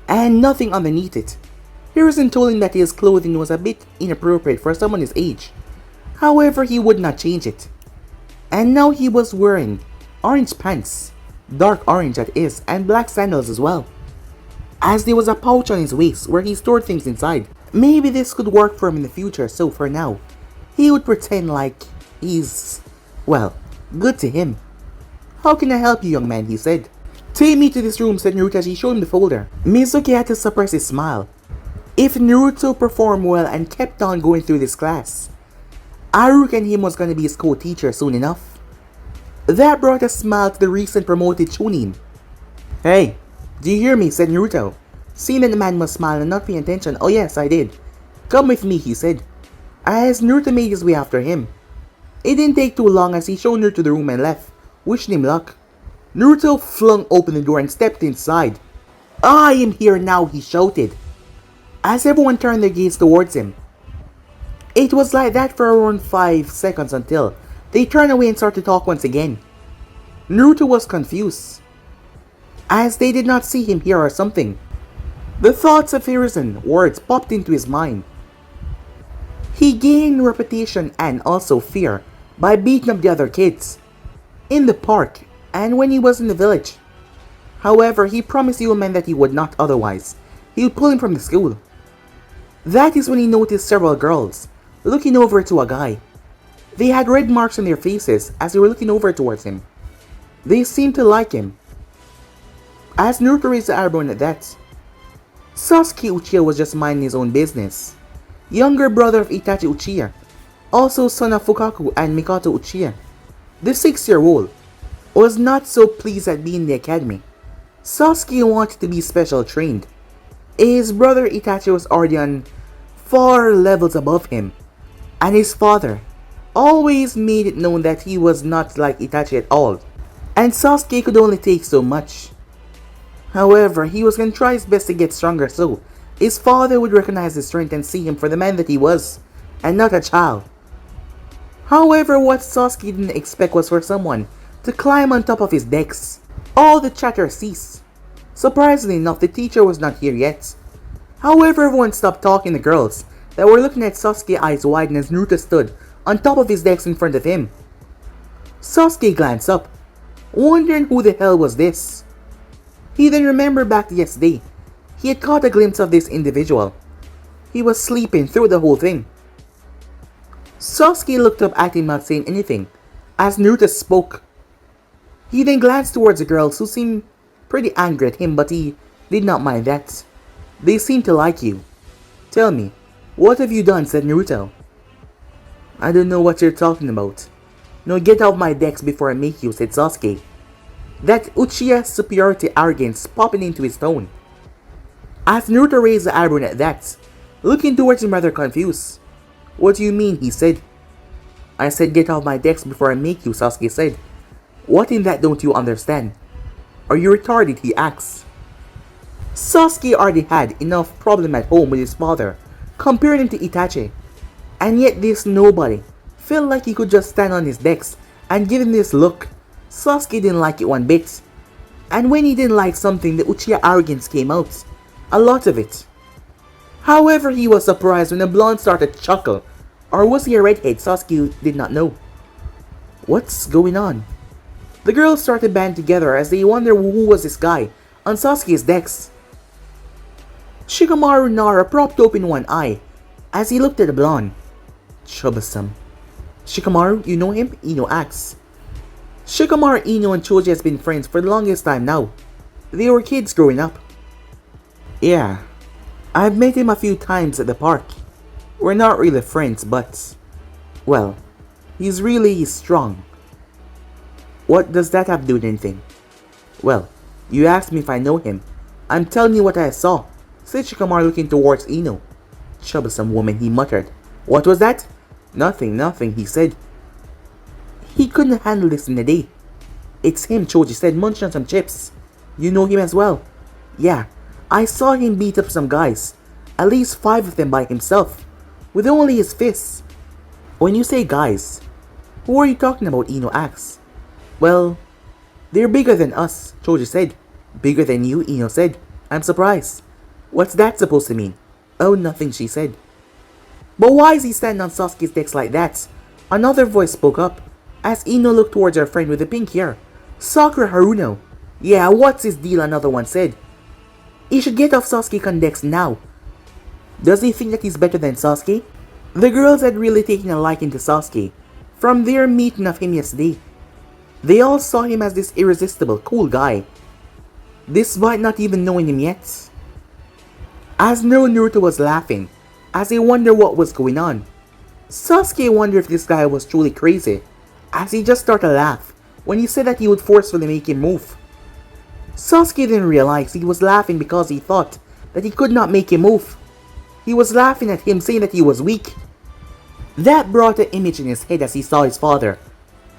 and nothing underneath it. Harrison told him that his clothing was a bit inappropriate for someone his age. However, he would not change it. And now he was wearing orange pants, dark orange that is, and black sandals as well. As there was a pouch on his waist where he stored things inside. Maybe this could work for him in the future, so for now, he would pretend like he's, well, good to him. "How can I help you, young man?" he said. "Take me to this room," said Naruto as he showed him the folder. Mizuki had to suppress his smile. If Naruto performed well and kept on going through this class, Haruka and him was going to be his co-teacher soon enough. That brought a smile to the recent promoted Chunin. "Hey, do you hear me?" said Naruto. Seeing that the man was smiling and not paying attention. "Oh yes, I did. Come with me," he said, as Naruto made his way after him. It didn't take too long as he showed Naruto the room and left, wishing him luck. Naruto flung open the door and stepped inside. "I am here now," he shouted, as everyone turned their gaze towards him. It was like that for around 5 seconds until they turned away and started to talk once again. Naruto was confused, as they did not see him here or something. The thoughts of Hiruzen words popped into his mind. He gained reputation and also fear by beating up the other kids in the park and when he was in the village. However, he promised the old man that he would not otherwise. He would pull him from the school. That is when he noticed several girls looking over to a guy. They had red marks on their faces as they were looking over towards him. They seemed to like him. As Naruto raised the eyebrow at that, Sasuke Uchiha was just minding his own business. Younger brother of Itachi Uchiha, also son of Fukaku and Mikoto Uchiha. The 6-year-old was not so pleased at being in the academy. Sasuke wanted to be special trained. His brother Itachi was already on 4 levels above him, and his father always made it known that he was not like Itachi at all, and Sasuke could only take so much. However, he was going to try his best to get stronger so his father would recognize his strength and see him for the man that he was, and not a child. However, what Sasuke didn't expect was for someone to climb on top of his decks. All the chatter ceased. Surprisingly enough, the teacher was not here yet. However, everyone stopped talking to girls that were looking at Sasuke, eyes wide, as Naruto stood on top of his decks in front of him. Sasuke glanced up, wondering who the hell was this. He then remembered back to yesterday. He had caught a glimpse of this individual. He was sleeping through the whole thing. Sasuke looked up at him not saying anything as Naruto spoke. He then glanced towards the girls who seemed pretty angry at him, but he did not mind that. They seem to like you. Tell me, what have you done? Said Naruto. I don't know what you're talking about. No, get out of my decks before I make you, said Sasuke. That Uchiha superiority arrogance popping into his tone. As Naruto raised the eyebrow at that, looking towards him rather confused. What do you mean? He said. I said get out of my decks before I make you, Sasuke said. What in that don't you understand? Are you retarded? He asked. Sasuke already had enough problem at home with his father, comparing him to Itachi. And yet this nobody felt like he could just stand on his decks and give him this look. Sasuke didn't like it one bit. And when he didn't like something, the Uchiha arrogance came out. A lot of it. However, he was surprised when the blonde started to chuckle. Or was he a redhead? Sasuke did not know. What's going on? The girls started band together as they wondered who was this guy on Sasuke's decks. Shikamaru Nara propped open one eye as he looked at the blonde. Troublesome. Shikamaru, you know him? Ino asks. Shikamaru, Ino, and Choji has been friends for the longest time now. They were kids growing up. Yeah, I've met him a few times at the park. We're not really friends, but... well, he's really strong. What does that have to do with anything? Well, you asked me if I know him. I'm telling you what I saw, said Shikamaru looking towards Ino. Troublesome woman, he muttered. What was that? Nothing, he said. He couldn't handle this in a day. It's him, Choji said, munching on some chips. You know him as well? Yeah, I saw him beat up some guys. At least 5 of them by himself, with only his fists. When you say guys, who are you talking about? Ino asked. Well, they're bigger than us, Choji said. Bigger than you? Ino said. I'm surprised. What's that supposed to mean? Oh, nothing, she said. But why is he standing on Sasuke's decks like that? Another voice spoke up, as Ino looked towards her friend with the pink hair, Sakura Haruno. Yeah, what's his deal? Another one said. He should get off Sasuke's decks now. Does he think that he's better than Sasuke? The girls had really taken a liking to Sasuke from their meeting of him yesterday. They all saw him as this irresistible, cool guy, despite not even knowing him yet. As Naruto was laughing, as he wondered what was going on, Sasuke wondered if this guy was truly crazy, as he just started to laugh when he said that he would forcefully make him move. Sasuke didn't realize he was laughing because he thought that he could not make him move. He was laughing at him, saying that he was weak. That brought an image in his head as he saw his father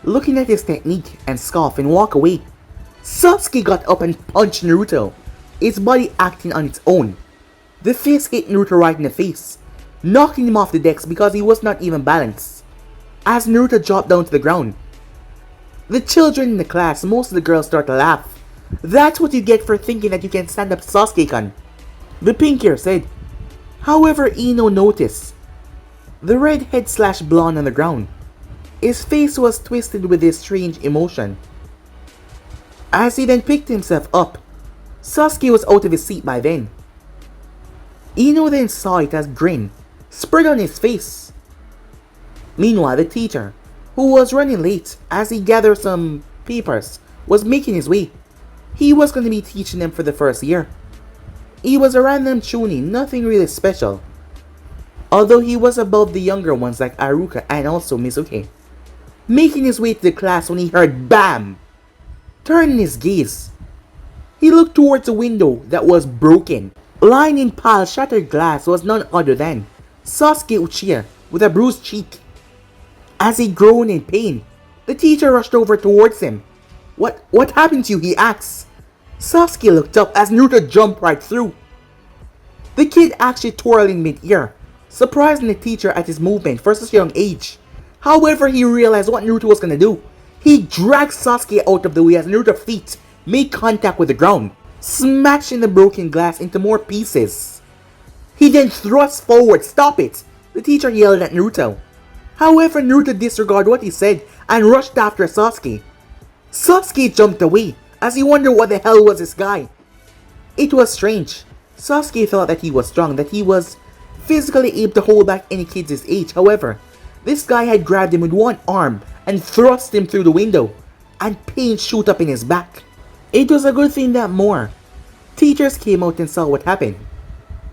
looking at his technique and scoff and walk away. Sasuke got up and punched Naruto, his body acting on its own. The fist hit Naruto right in the face, knocking him off the decks because he was not even balanced, as Naruto dropped down to the ground. The children in the class, most of the girls, start to laugh. That's what you get for thinking that you can stand up to Sasuke-kun, the pink hair said. However, Ino noticed the redhead / blonde on the ground. His face was twisted with this strange emotion. As he then picked himself up, Sasuke was out of his seat by then. Ino then saw it as grin spread on his face. Meanwhile, the teacher, who was running late as he gathered some papers, was making his way. He was going to be teaching them for the first year. He was a random chunin, nothing really special, although he was above the younger ones like Aruka and also Mizuki. Making his way to the class when he heard BAM! Turning his gaze, he looked towards a window that was broken. Lying in piled shattered glass was none other than Sasuke Uchiha with a bruised cheek. As he groaned in pain, the teacher rushed over towards him. What happened to you? He asked. Sasuke looked up as Naruto jumped right through. The kid actually twirled in mid-air, surprising the teacher at his movement for such a young age. However, he realized what Naruto was gonna do. He dragged Sasuke out of the way as Naruto's feet made contact with the ground, smashing the broken glass into more pieces. He then thrust forward. "Stop it!" the teacher yelled at Naruto. However, Naruto disregarded what he said and rushed after Sasuke. Sasuke jumped away as he wondered what the hell was this guy. It was strange. Sasuke thought that he was strong, that he was physically able to hold back any kids his age. However, this guy had grabbed him with one arm and thrust him through the window, and pain shoot up in his back. It was a good thing that more teachers came out and saw what happened.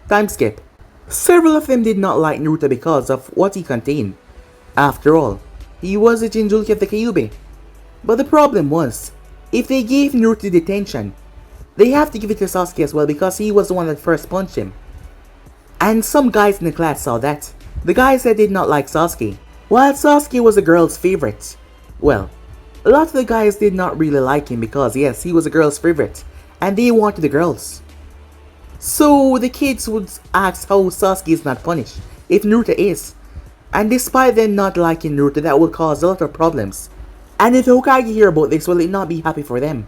Time skip. Several of them did not like Naruto because of what he contained. After all, he was a Jinchuriki of the Kyuubi. But the problem was, if they gave Naruto detention, they have to give it to Sasuke as well because he was the one that first punched him. And some guys in the class saw that. The guys that did not like Sasuke. While Sasuke was a girl's favorite, well, a lot of the guys did not really like him because yes, he was a girl's favorite and they wanted the girls. So the kids would ask how Sasuke is not punished if Naruto is. And despite them not liking Naruto, that will cause a lot of problems. And if the Hokage hear about this, will it not be happy for them?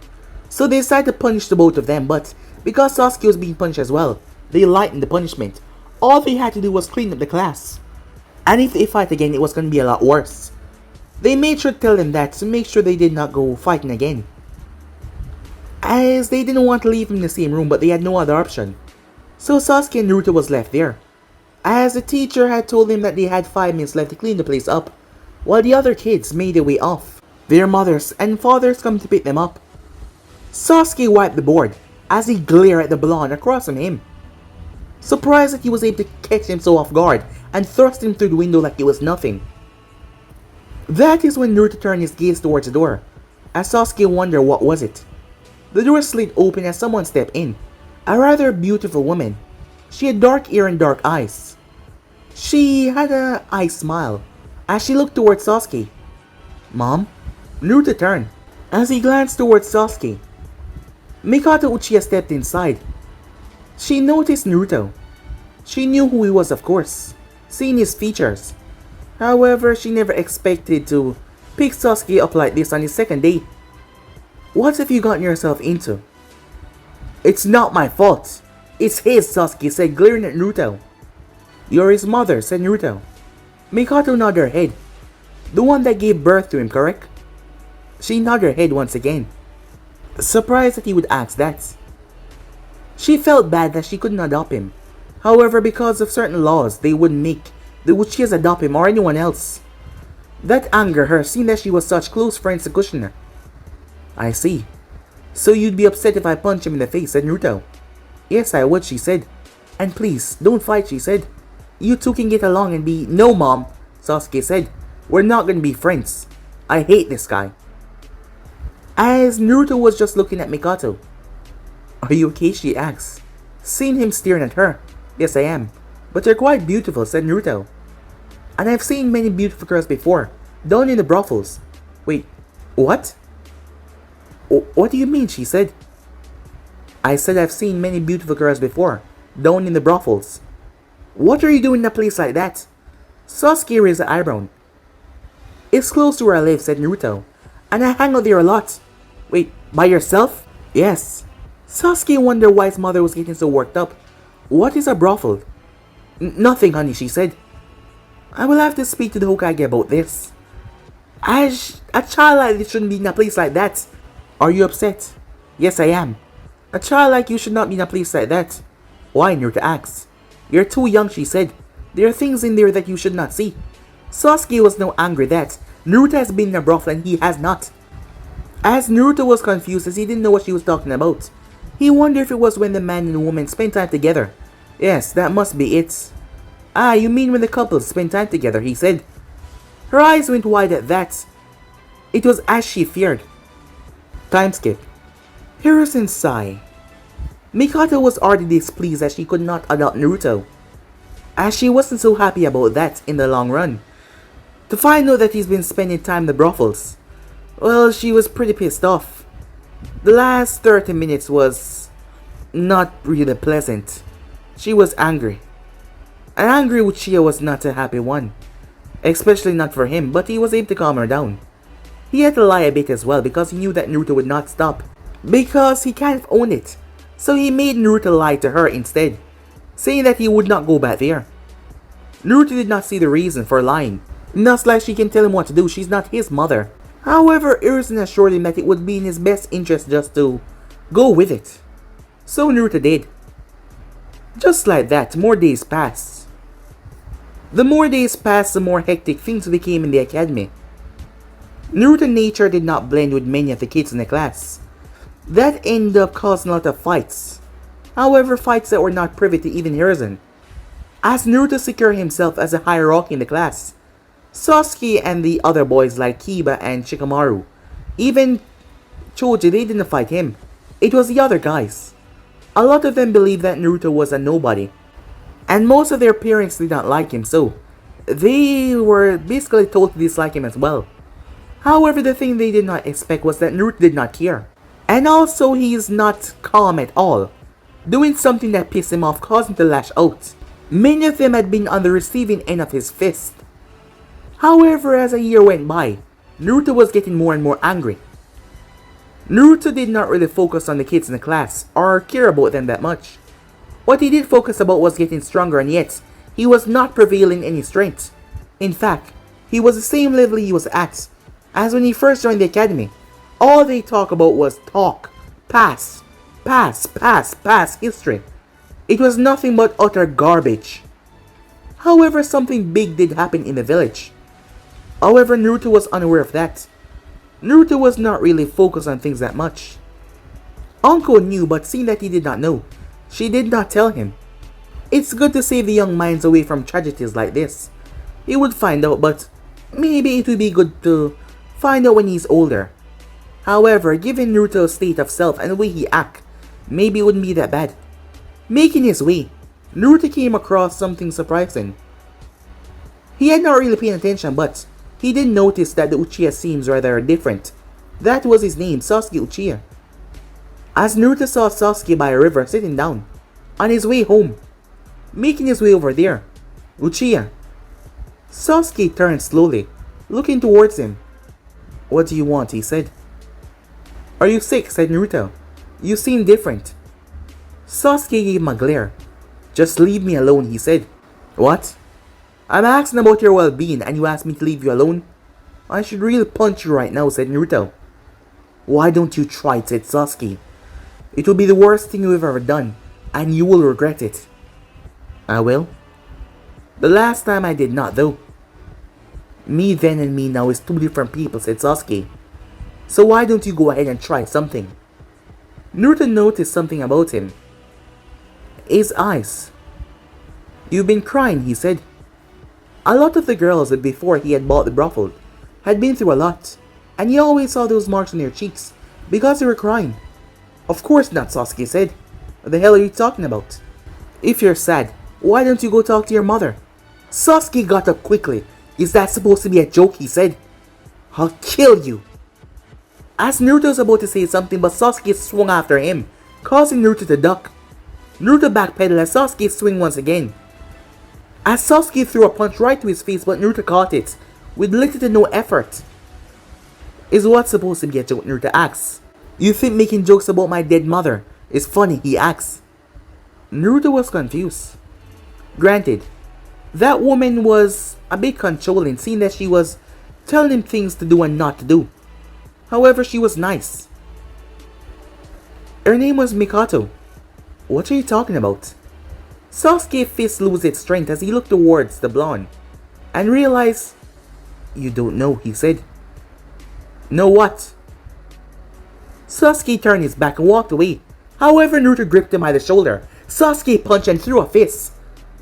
So they decided to punish the both of them, but because Sasuke was being punished as well, they lightened the punishment. All they had to do was clean up the class. And if they fight again, it was going to be a lot worse. They made sure to tell them that to make sure they did not go fighting again. As they didn't want to leave him in the same room, but they had no other option. So Sasuke and Naruto was left there. As the teacher had told them that they had 5 minutes left to clean the place up, while the other kids made their way off. Their mothers and fathers come to pick them up. Sasuke wiped the board as he glared at the blonde across from him. Surprised that he was able to catch him so off guard and thrust him through the window like it was nothing. That is when Naruto turned his gaze towards the door, as Sasuke wondered what was it. The door slid open as someone stepped in. A rather beautiful woman. She had dark hair and dark eyes. She had an eye smile as she looked towards Sasuke. "Mom?" Naruto turned as he glanced towards Sasuke. Mikoto Uchiha stepped inside. She noticed Naruto. She knew who he was, of course, seeing his features. However, she never expected to pick Sasuke up like this on his second day. "What have you gotten yourself into?" "It's not my fault. It's his," Sasuke said, glaring at Naruto. "You're his mother," said Naruto. Mikoto nodded her head. "The one that gave birth to him, correct?" She nodded her head once again, surprised that he would ask that. She felt bad that she couldn't adopt him. However, because of certain laws, they wouldn't make the Uchihas adopt him or anyone else. That angered her, seeing that she was such close friends to Kushina. "I see. So you'd be upset if I punched him in the face," said Naruto. "Yes, I would," she said. "And please, don't fight," she said. "You two can get along and be—" "No, Mom," Sasuke said. "We're not gonna be friends. I hate this guy." As Naruto was just looking at Mikoto. "Are you okay?" she asked, seeing him staring at her. "Yes, I am. But you're quite beautiful," said Naruto. "And I've seen many beautiful girls before, down in the brothels." "Wait, what?" "What do you mean?" she said. "I said I've seen many beautiful girls before, down in the brothels." "What are you doing in a place like that?" Sasuke raised an eyebrow. "It's close to where I live," said Naruto. "And I hang out there a lot." "Wait, by yourself?" "Yes." Sasuke wondered why his mother was getting so worked up. "What is a brothel?" Nothing, honey," she said. "I will have to speak to the Hokage about this. As a child like this shouldn't be in a place like that." "Are you upset?" "Yes, I am. A child like you should not be in a place like that." "Why?" Naruto asked. "You're too young," she said. "There are things in there that you should not see." Sasuke was now angry that Naruto has been in a brothel and he has not. As Naruto was confused as he didn't know what she was talking about, he wondered if it was when the man and the woman spent time together. "Yes, that must be it." "Ah, you mean when the couples spend time together," he said. Her eyes went wide at that. It was as she feared. Time skip. Hiruzen sighed. Mikoto was already displeased that she could not adopt Naruto, as she wasn't so happy about that in the long run. To find out that he's been spending time in the brothels, well, she was pretty pissed off. The last 30 minutes was not really pleasant. She was angry. An angry Uchiha was not a happy one, especially not for him, but he was able to calm her down. He had to lie a bit as well because he knew that Naruto would not stop. Because he kind of owned it. So he made Naruto lie to her instead, saying that he would not go back there. Naruto did not see the reason for lying. Not like she can tell him what to do, she's not his mother. However, Hiruzen assured him that it would be in his best interest just to go with it. So Naruto did. Just like that, more days passed. The more days passed, the more hectic things became in the academy. Naruto's nature did not blend with many of the kids in the class. That ended up causing a lot of fights. However, fights that were not privy to even Hiruzen. As Naruto secured himself as a hierarchy in the class, Sasuke and the other boys like Kiba and Shikamaru, even Choji, they didn't fight him. It was the other guys. A lot of them believed that Naruto was a nobody. And most of their parents did not like him, so they were basically told to dislike him as well. However, the thing they did not expect was that Naruto did not care. And also, he is not calm at all, doing something that pissed him off, caused him to lash out. Many of them had been on the receiving end of his fist. However, as a year went by, Naruto was getting more and more angry. Naruto did not really focus on the kids in the class, or care about them that much. What he did focus about was getting stronger, and yet, he was not prevailing any strength. In fact, he was the same level he was at as when he first joined the academy. All they talk about was talk, pass history. It was nothing but utter garbage. However, something big did happen in the village. However, Naruto was unaware of that. Naruto was not really focused on things that much. Anko knew, but seeing that he did not know, she did not tell him. It's good to save the young minds away from tragedies like this. He would find out, but maybe it would be good to find out when he's older. However, given Naruto's state of self and the way he acts, maybe it wouldn't be that bad. Making his way, Naruto came across something surprising. He had not really paid attention, but he did notice that the Uchiha seems rather different. That was his name, Sasuke Uchiha. As Naruto saw Sasuke by a river sitting down, on his way home, making his way over there, Uchiha. Sasuke turned slowly, looking towards him. "What do you want?" he said. "Are you sick?" said Naruto. "You seem different." Sasuke gave him a glare. "Just leave me alone," he said. "What? I'm asking about your well-being and you ask me to leave you alone? I should really punch you right now," said Naruto. "Why don't you try it?" said Sasuke. "It will be the worst thing you've ever done, and you will regret it." "I will? The last time I did not, though." "Me then and me now is two different people," said Sasuke. "So why don't you go ahead and try something?" Naruto noticed something about him. His eyes. "You've been crying," he said. A lot of the girls that before he had bought the brothel had been through a lot, and he always saw those marks on their cheeks because they were crying. "Of course not," Sasuke said. "What the hell are you talking about? If you're sad, why don't you go talk to your mother?" Sasuke got up quickly. "Is that supposed to be a joke?" he said. "I'll kill you." As Naruto was about to say something, but Sasuke swung after him, causing Naruto to duck. Naruto backpedaled as Sasuke swung once again. As Sasuke threw a punch right to his face, but Naruto caught it, with little to no effort. "Is what supposed to be a joke?" Naruto asks. "You think making jokes about my dead mother is funny?" he asks. Naruto was confused. Granted, that woman was a bit controlling, seeing that she was telling him things to do and not to do. However, she was nice. Her name was Mikoto. "What are you talking about?" Sasuke's fist lose its strength as he looked towards the blonde and realized, "You don't know," he said. "Know what?" Sasuke turned his back and walked away. However, Naruto gripped him by the shoulder. Sasuke punched and threw a fist,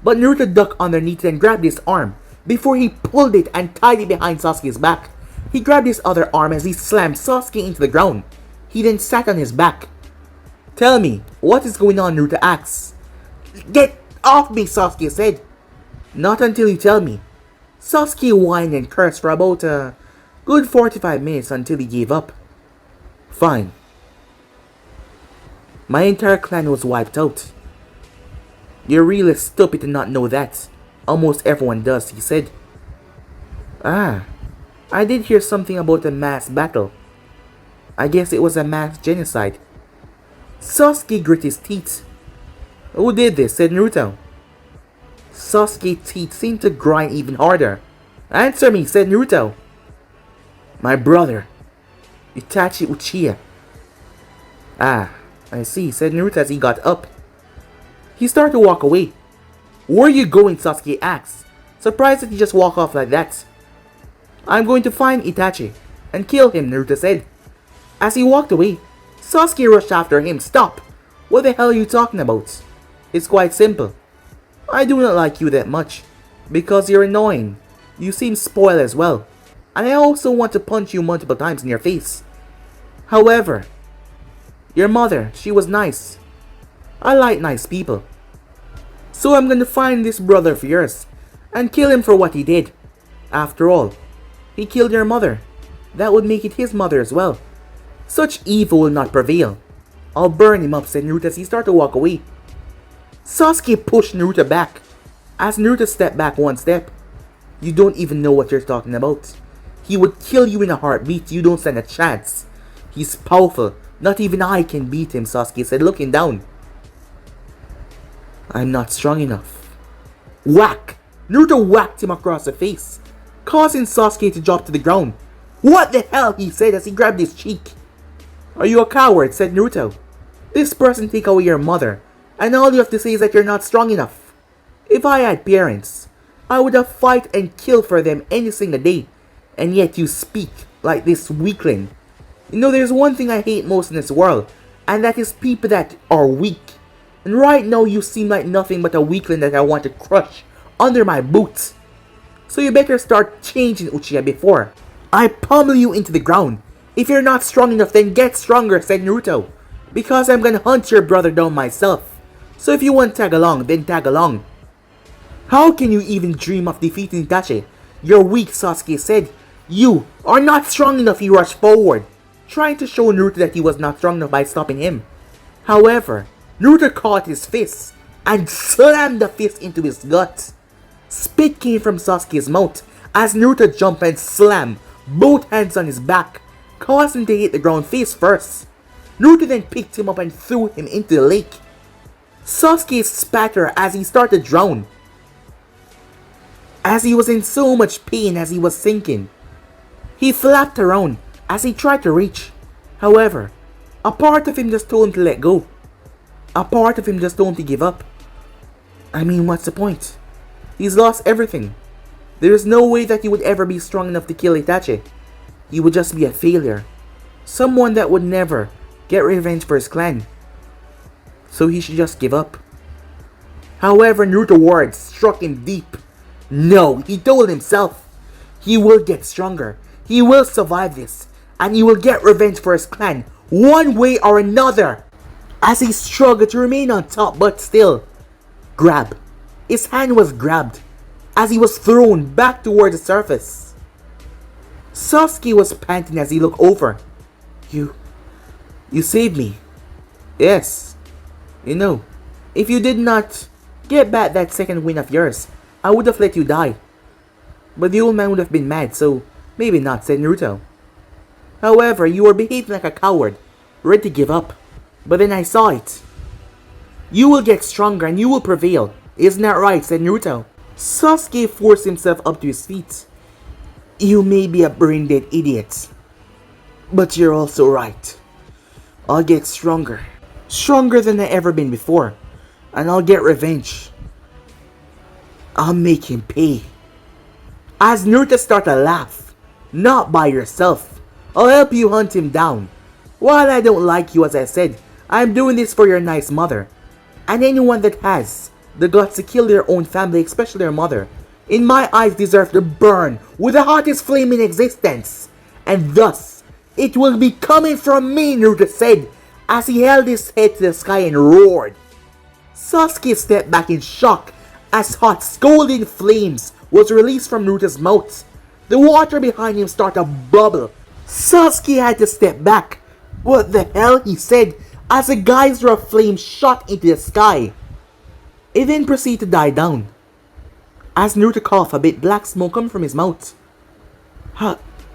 but Naruto ducked underneath and grabbed his arm before he pulled it and tied it behind Sasuke's back. He grabbed his other arm as he slammed Sasuke into the ground. He then sat on his back. "Tell me, what is going on?" Naruto asks. "Get off me," Sasuke said. "Not until you tell me." Sasuke whined and cursed for about a good 45 minutes until he gave up. "Fine. My entire clan was wiped out." "You're really stupid to not know that. Almost everyone does," he said. "Ah, I did hear something about a mass battle. I guess it was a mass genocide. Sasuke grit his teeth. Who did this? Said Naruto. Sasuke's teeth seemed to grind even harder. Answer me, said Naruto. My brother, Itachi Uchiha. Ah, I see, said Naruto as he got up. He started to walk away. Where are you going? Sasuke asked, surprised that he just walked off like that. I'm going to find Itachi and kill him, Naruto said. As he walked away, Sasuke rushed after him. Stop! What the hell are you talking about? It's quite simple. I do not like you that much, because you're annoying. You seem spoiled as well, and I also want to punch you multiple times in your face. However, your mother, she was nice. I like nice people. So I'm gonna find this brother of yours, and kill him for what he did. After all, he killed your mother. That would make it his mother as well. Such evil will not prevail. I'll burn him up, said Naruto as he started to walk away. Sasuke pushed Naruto back. As Naruto stepped back one step, you don't even know what you're talking about. He would kill you in a heartbeat. You don't stand a chance. He's powerful. Not even I can beat him, Sasuke said, looking down. I'm not strong enough. Whack! Naruto whacked him across the face, causing Sasuke to drop to the ground. What the hell? He said as he grabbed his cheek. Are you a coward? Said Naruto. This person take away your mother, and all you have to say is that you're not strong enough. If I had parents, I would have fight and kill for them any single day, and yet you speak like this weakling. You know, there's one thing I hate most in this world, and that is people that are weak. And right now you seem like nothing but a weakling that I want to crush under my boots. So you better start changing, Uchiha, before I pummel you into the ground. If you're not strong enough, then get stronger, said Naruto. Because I'm gonna hunt your brother down myself. So if you want to tag along, then tag along. How can you even dream of defeating Itachi? You're weak, Sasuke said. You are not strong enough, he rushed forward, trying to show Naruto that he was not strong enough by stopping him. However, Naruto caught his fist and slammed the fist into his gut. Spit came from Sasuke's mouth as Naruto jumped and slammed both hands on his back, causing him to hit the ground face first. Naruto then picked him up and threw him into the lake. Sasuke spat as he started to drown, as he was in so much pain as he was sinking. He flapped around as he tried to reach. However, a part of him just told him to let go. A part of him just told him to give up. I mean, what's the point? He's lost everything. There is no way that he would ever be strong enough to kill Itachi. He would just be a failure. Someone that would never get revenge for his clan. So he should just give up. However, Naruto's words struck him deep. No, he told himself, he will get stronger. He will survive this. And he will get revenge for his clan, one way or another. As he struggled to remain on top, but still, grab. His hand was grabbed as he was thrown back toward the surface. Sasuke was panting as he looked over. You saved me. Yes. You know, if you did not get back that second win of yours, I would have let you die. But the old man would have been mad, so maybe not, said Naruto. However, you were behaving like a coward, ready to give up. But then I saw it. You will get stronger and you will prevail. Isn't that right? Said Naruto. Sasuke forced himself up to his feet. You may be a brain-dead idiot, but you're also right. I'll get stronger. Stronger than I ever been before. And I'll get revenge. I'll make him pay. As Naruto started to laugh. Not by yourself. I'll help you hunt him down. While I don't like you, as I said, I'm doing this for your nice mother. And anyone that has the guts to kill their own family, especially their mother, in my eyes deserve to burn with the hottest flame in existence. And thus, it will be coming from me, Naruto said, as he held his head to the sky and roared. Sasuke stepped back in shock as hot scalding flames was released from Naruto's mouth. The water behind him started to bubble. Sasuke had to step back. What the hell? He said as a geyser of flame shot into the sky. It then proceeded to die down. As Naruto coughed a bit, black smoke came from his mouth.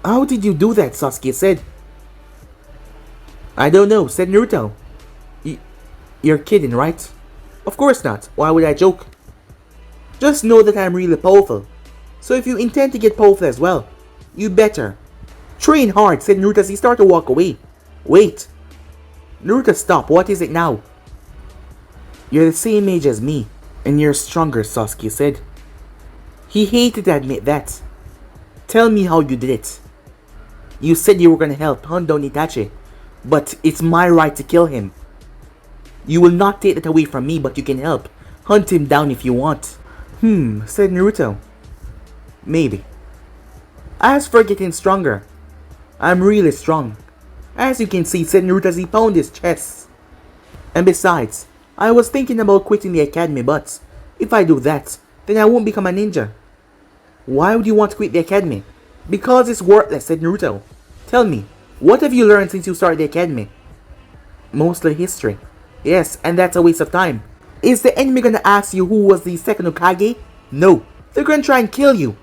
How did you do that? Sasuke said. I don't know, said Naruto. You're kidding, right? Of course not. Why would I joke? Just know that I'm really powerful. So if you intend to get powerful as well, you better. Train hard, said Naruto as he started to walk away. Wait. Naruto, stop. What is it now? You're the same age as me, and you're stronger, Sasuke said. He hated to admit that. Tell me how you did it. You said you were going to help hunt down Itachi, but it's my right to kill him. You will not take that away from me, but you can help. Hunt him down if you want. Said Naruto. Maybe. As for getting stronger, I'm really strong. As you can see, said Naruto as he pounded his chest. And besides, I was thinking about quitting the academy, but if I do that, then I won't become a ninja. Why would you want to quit the academy? Because it's worthless, said Naruto. Tell me, what have you learned since you started the academy? Mostly history. Yes, and that's a waste of time. Is the enemy gonna ask you who was the second Hokage? No, they're gonna try and kill you.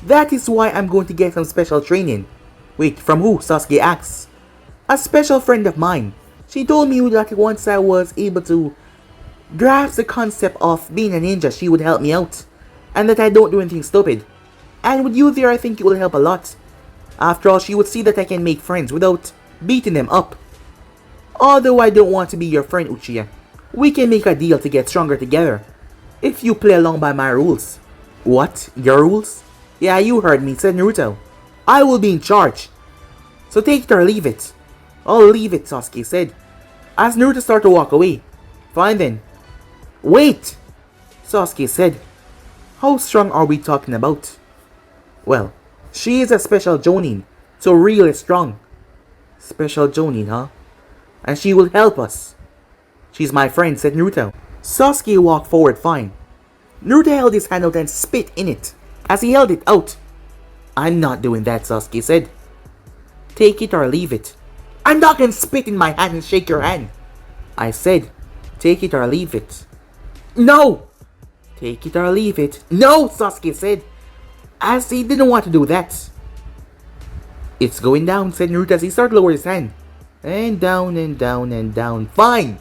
That is why I'm going to get some special training. Wait, from who? Sasuke asks. A special friend of mine. She told me that once I was able to grasp the concept of being a ninja, she would help me out. And that I don't do anything stupid. And with you there, I think it will help a lot. After all, she would see that I can make friends without beating them up. Although I don't want to be your friend, Uchiha. We can make a deal to get stronger together. If you play along by my rules. What? Your rules? Yeah, you heard me, said Naruto. I will be in charge. So take it or leave it. I'll leave it, Sasuke said. As Naruto started to walk away. Fine then. Wait! Sasuke said. How strong are we talking about? Well, she is a special Jonin, so really strong. Special Jonin, huh? And she will help us. She's my friend, said Naruto. Sasuke walked forward fine. Naruto held his hand out and spit in it. As he held it out. I'm not doing that, Sasuke said. Take it or leave it. I'm not gonna spit in my hand and shake your hand. I said, take it or leave it. No! Take it or leave it. No, Sasuke said. As he didn't want to do that. It's going down, said Naruto as he started to lower his hand. And down and down and down. Fine!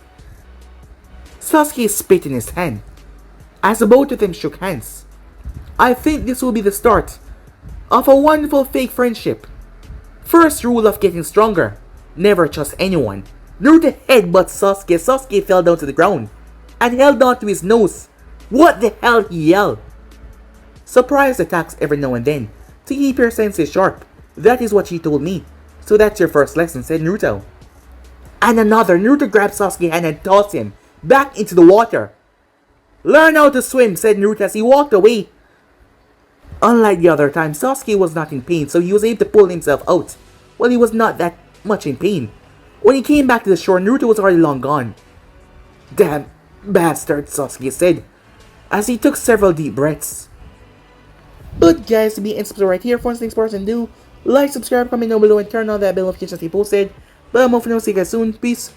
Sasuke spit in his hand. As both of them shook hands. I think this will be the start of a wonderful fake friendship. First rule of getting stronger. Never trust anyone. Naruto headbutted Sasuke. Sasuke fell down to the ground and held on to his nose. What the hell, he yelled. Surprise attacks every now and then to keep your senses sharp. That is what she told me. So that's your first lesson, said Naruto. And another. Naruto grabbed Sasuke's hand and tossed him back into the water. Learn how to swim, said Naruto as he walked away. Unlike the other time, Sasuke was not in pain, so he was able to pull himself out. Well, he was not that much in pain. When he came back to the shore, Naruto was already long gone. Damn bastard, Sasuke said, as he took several deep breaths. But guys, to be and subscribe right here for things person do. Like, subscribe, comment down below, and turn on that bell notification to be posted. But I'm off now, see you guys soon. Peace.